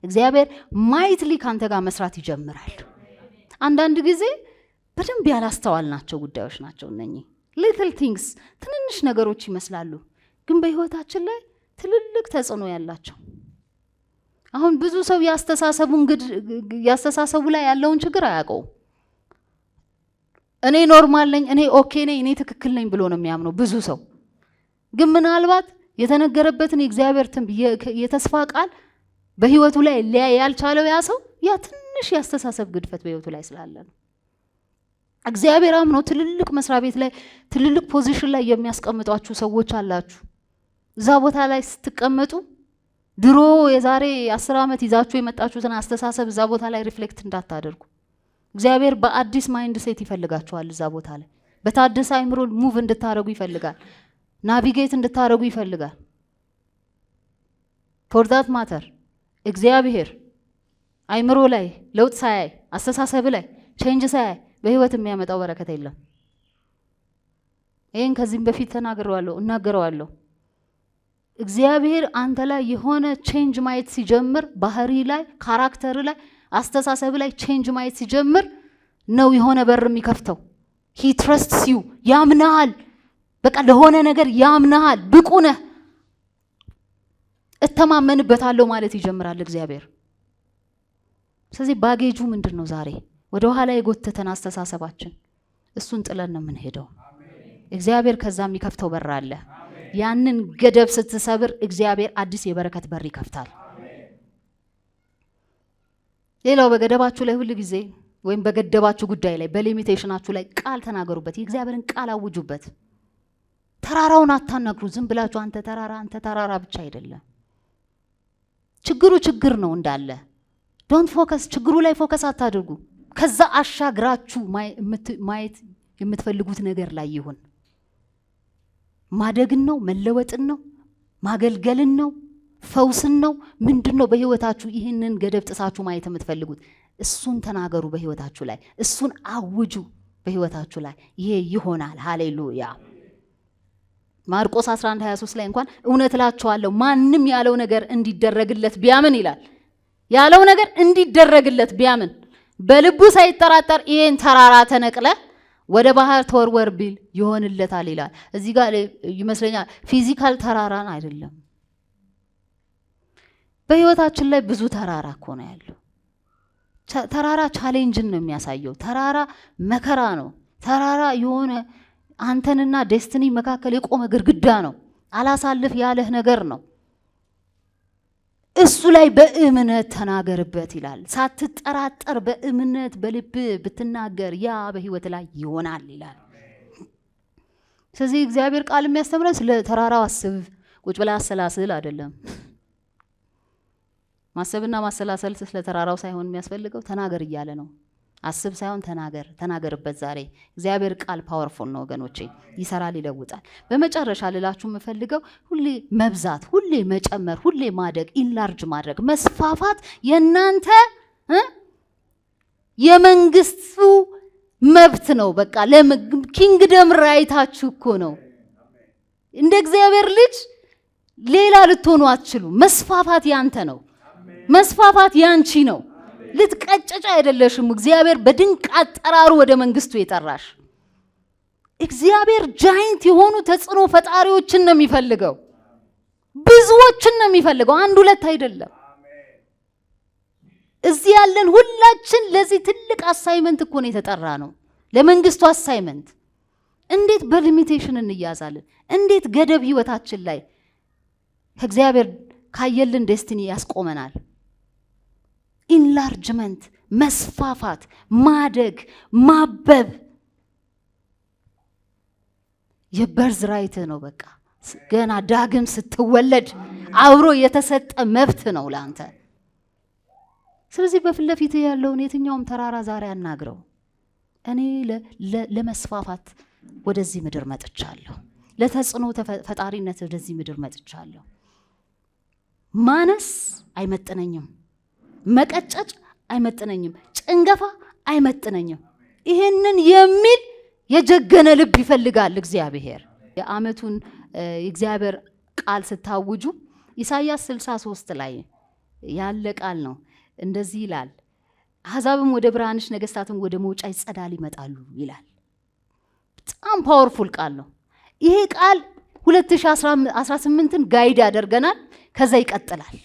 እግዚአብሔር ማይትሊ ካንተ ጋር መስራት ይጀምራል። አንዳንድ ጊዜ በደንብ ያላስተዋልናቸው ጉዳዮች ናቸው እነኚህ ሊትል ቲንግስ፣ ትንንሽ ነገሮች ይመስላሉ፣ ግን በህይወታችን ላይ ትልልቅ ተጽዕኖ ያላቸው። አሁን ብዙ ሰው ያስተሳሰቡ ላይ ያለውን ችግር አያውቀውም። እኔ ኖርማል ነኝ፣ እኔ ኦኬ ነኝ፣ እኔ ትክክል ነኝ ብሎ ነው የሚያምነው ብዙ ሰው። ግን ምናልባት የተነገረበትን የእግዚአብሔር የተስፋ ቃል በህይወቱ ላይ ሊያይ ያልቻለው ያ ሰው ያ ትንሽ ያስተሳሰብ ግድፈት በህይወቱ ላይ ስላለ ነው። እግዚአብሔር አምኖ ትልልቅ መስሪያ ቤት ላይ ትልልቅ ፖዚሽን ላይ የሚያስቀምጧችሁ ሰዎች አላችሁ። እዛ ቦታ ላይ ስትቀመጡ ድሮ የዛሬ 10 ዓመት ይዛችሁ የመጣችሁትን አስተሳሰብ እዛ ቦታ ላይ ሪፍሌክት እንዳታደርጉ። እግዚአብሔር በአዲስ ማይንድ ሴት ይፈልጋችኋል። እዛ ቦታ ላይ በታደሰ አይምሮ ሙቭ እንድታረጉ ይፈልጋል። ናቪጌት እንድታረጉ ይፈልጋል። ፎር ዛት ማተር እግዚአብሔር አይምሮ ላይ ለውጥ ሳያይ አስተሳሰብ ላይ ቼንጅ ሳያይ በህይወት የሚያመጣው በረከት የለም። ይሄን ከዚህም በፊት እናገረዋለሁ። እግዚአብሔር አንተ ላይ የሆነ ቼንጅ ማየት ሲጀምር፣ ባህሪ ላይ፣ ካራክተር ላይ፣ አስተሳሰብ ላይ ቼንጅ ማየት ሲጀምር ነው የሆነ በር የሚከፍተው። ሂ ትረስትስ ዩ ያምናሃል። በቃ ለሆነ ነገር ያምናሃል። ብቁ ነህ፣ እተማመንበታለሁ ማለት ይጀምራል እግዚአብሔር። ስለዚህ ባጌጁ ምንድነው? ዛሬ ወደ ኋላ የጎተተን አስተሳሰባችን፣ እሱን ጥለን ነው የምንሄደው። እግዚአብሔር ከዛ የሚከፍተው በር አለ። ያንን ገደብ ስትሰብር እግዚአብሔር አዲስ የበረከት በር ይከፍታል። ሌላው በገደባችሁ ላይ ሁሉ ጊዜ ወይም በገደባችሁ ጉዳይ ላይ በሊሚቴሽናችሁ ላይ ቃል ተናገሩበት። የእግዚአብሔርን ቃል አውጁበት። ተራራውን አታናግሩ። ዝም ብላችሁ አንተ ተራራ ብቻ አይደለም። ችግሩ ችግር ነው እንዳለ። ዶንት ፎከስ፣ ችግሩ ላይ ፎከስ አታድርጉ። ከዛ አሻግራችሁ ማየት የምትፈልጉት ነገር ላይ ይሁን። ማደግን ነው፣ መለወጥን ነው፣ ማገልገልን ነው፣ ፈውስን ነው። ምንድነው በህይወታችሁ ይህንን ገደብ ጥሳችሁ ማየት የምትፈልጉት? እሱን ተናገሩ በህይወታችሁ ላይ፣ እሱን አውጁ በህይወታችሁ ላይ። ይሄ ይሆናል። ሃሌሉያ። ማርቆስ 11:23 ላይ እንኳን እውነት እላችኋለሁ ማንም ያለው ነገር እንዲደረግለት ቢያምን ይላል። ያለው ነገር እንዲደረግለት ቢያምን በልቡ ሳይጠራጠር ይሄን ተራራ ተነቅለ ወደ ባህር ተወርወር ቢል ይሆንለታል ይላል። እዚህ ጋር ይመስለኛል ፊዚካል ተራራን አይደለም። በህይወታችን ላይ ብዙ ተራራ እኮ ነው ያለው። ተራራ ቻሌንጅን ነው የሚያሳየው። ተራራ መከራ ነው። ተራራ የሆነ አንተንና ዴስቲኒ መካከል የቆመ ግድግዳ ነው። አላሳልፍ ያለህ ነገር ነው። እሱ ላይ በእምነት ተናገርበት ይላል። ሳትጠራጠር በእምነት በልብ ብትናገር ያ በህይወት ላይ ይሆናል ይላል። ስለዚህ እግዚአብሔር ቃል የሚያስተምረን ስለ ተራራው አስብ፣ ቁጭ ብላ አሰላስል አይደለም። ማሰብና ማሰላሰል ስለ ተራራው ሳይሆን የሚያስፈልገው ተናገር እያለ ነው። አስብ ሳይሆን ተናገርበት። ዛሬ እግዚአብሔር ቃል ፓወርፉል ነው ወገኖቼ፣ ይሰራል፣ ይለውጣል። በመጨረሻ ልላችሁ የምፈልገው ሁሌ መብዛት፣ ሁሌ መጨመር፣ ሁሌ ማደግ፣ ኢንላርጅ ማድረግ፣ መስፋፋት የእናንተ የመንግስቱ መብት ነው። በቃ ኪንግደም ራይታችሁ እኮ ነው። እንደ እግዚአብሔር ልጅ ሌላ ልትሆኑ አትችሉ። መስፋፋት ያንተ ነው። መስፋፋት ያንቺ ነው። ልትቀጨጭ አይደለሽም። እግዚአብሔር በድንቅ አጠራሩ ወደ መንግስቱ የጠራሽ። እግዚአብሔር ጃይንት የሆኑ ተጽዕኖ ፈጣሪዎችን ነው የሚፈልገው። ብዙዎችን ነው የሚፈልገው፣ አንድ ሁለት አይደለም። እዚህ ያለን ሁላችን ለዚህ ትልቅ አሳይመንት እኮ ነው የተጠራ ነው፣ ለመንግስቱ አሳይመንት። እንዴት በሊሚቴሽን እንያዛለን? እንዴት ገደብ ህይወታችን ላይ ከእግዚአብሔር ካየልን ዴስቲኒ ያስቆመናል? ኢንላርጅመንት፣ መስፋፋት፣ ማደግ፣ ማበብ የበርዝ ራይት ነው። በቃ ገና ዳግም ስትወለድ አብሮ የተሰጠ መብት ነው ላንተ። ስለዚህ በፊት ለፊት ያለውን የትኛውም ተራራ ዛሬ አናግረው። እኔ ለመስፋፋት ወደዚህ ምድር መጥቻለሁ። ለተጽዕኖ ፈጣሪነት ወደዚህ ምድር መጥቻለሁ። ማነስ አይመጥነኝም። መቀጨጭ አይመጥነኝም። ጭንገፋ አይመጥነኝም። ይሄንን የሚል የጀገነ ልብ ይፈልጋል እግዚአብሔር። የዓመቱን የእግዚአብሔር ቃል ስታውጁ ኢሳይያስ 63 ላይ ያለ ቃል ነው። እንደዚህ ይላል፣ አሕዛብም ወደ ብርሃንሽ፣ ነገስታትም ወደ መውጫሽ ጸዳል ይመጣሉ ይላል። በጣም ፓወርፉል ቃል ነው ይሄ ቃል። 2018ን ጋይድ ያደርገናል። ከዛ ይቀጥላል።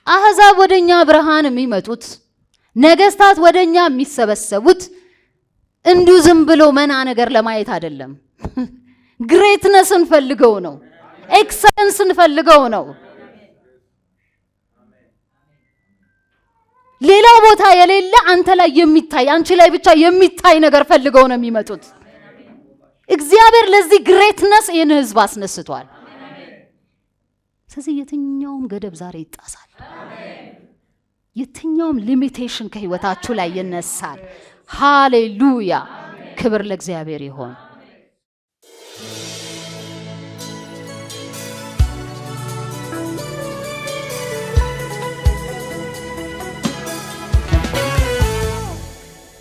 አሕዛብ ወደኛ ብርሃን የሚመጡት፣ ነገስታት ወደኛ የሚሰበሰቡት እንዲሁ ዝም ብሎ መና ነገር ለማየት አይደለም። ግሬትነስን ፈልገው ነው። ኤክሰለንስን ፈልገው ነው። ሌላ ቦታ የሌለ አንተ ላይ የሚታይ፣ አንቺ ላይ ብቻ የሚታይ ነገር ፈልገው ነው የሚመጡት። እግዚአብሔር ለዚህ ግሬትነስ ይህን ህዝብ አስነስቷል። ስለዚህ የትኛውም ገደብ ዛሬ ይጣሳል። የትኛውም ሊሚቴሽን ከህይወታችሁ ላይ ይነሳል። ሃሌሉያ! ክብር ለእግዚአብሔር ይሆን።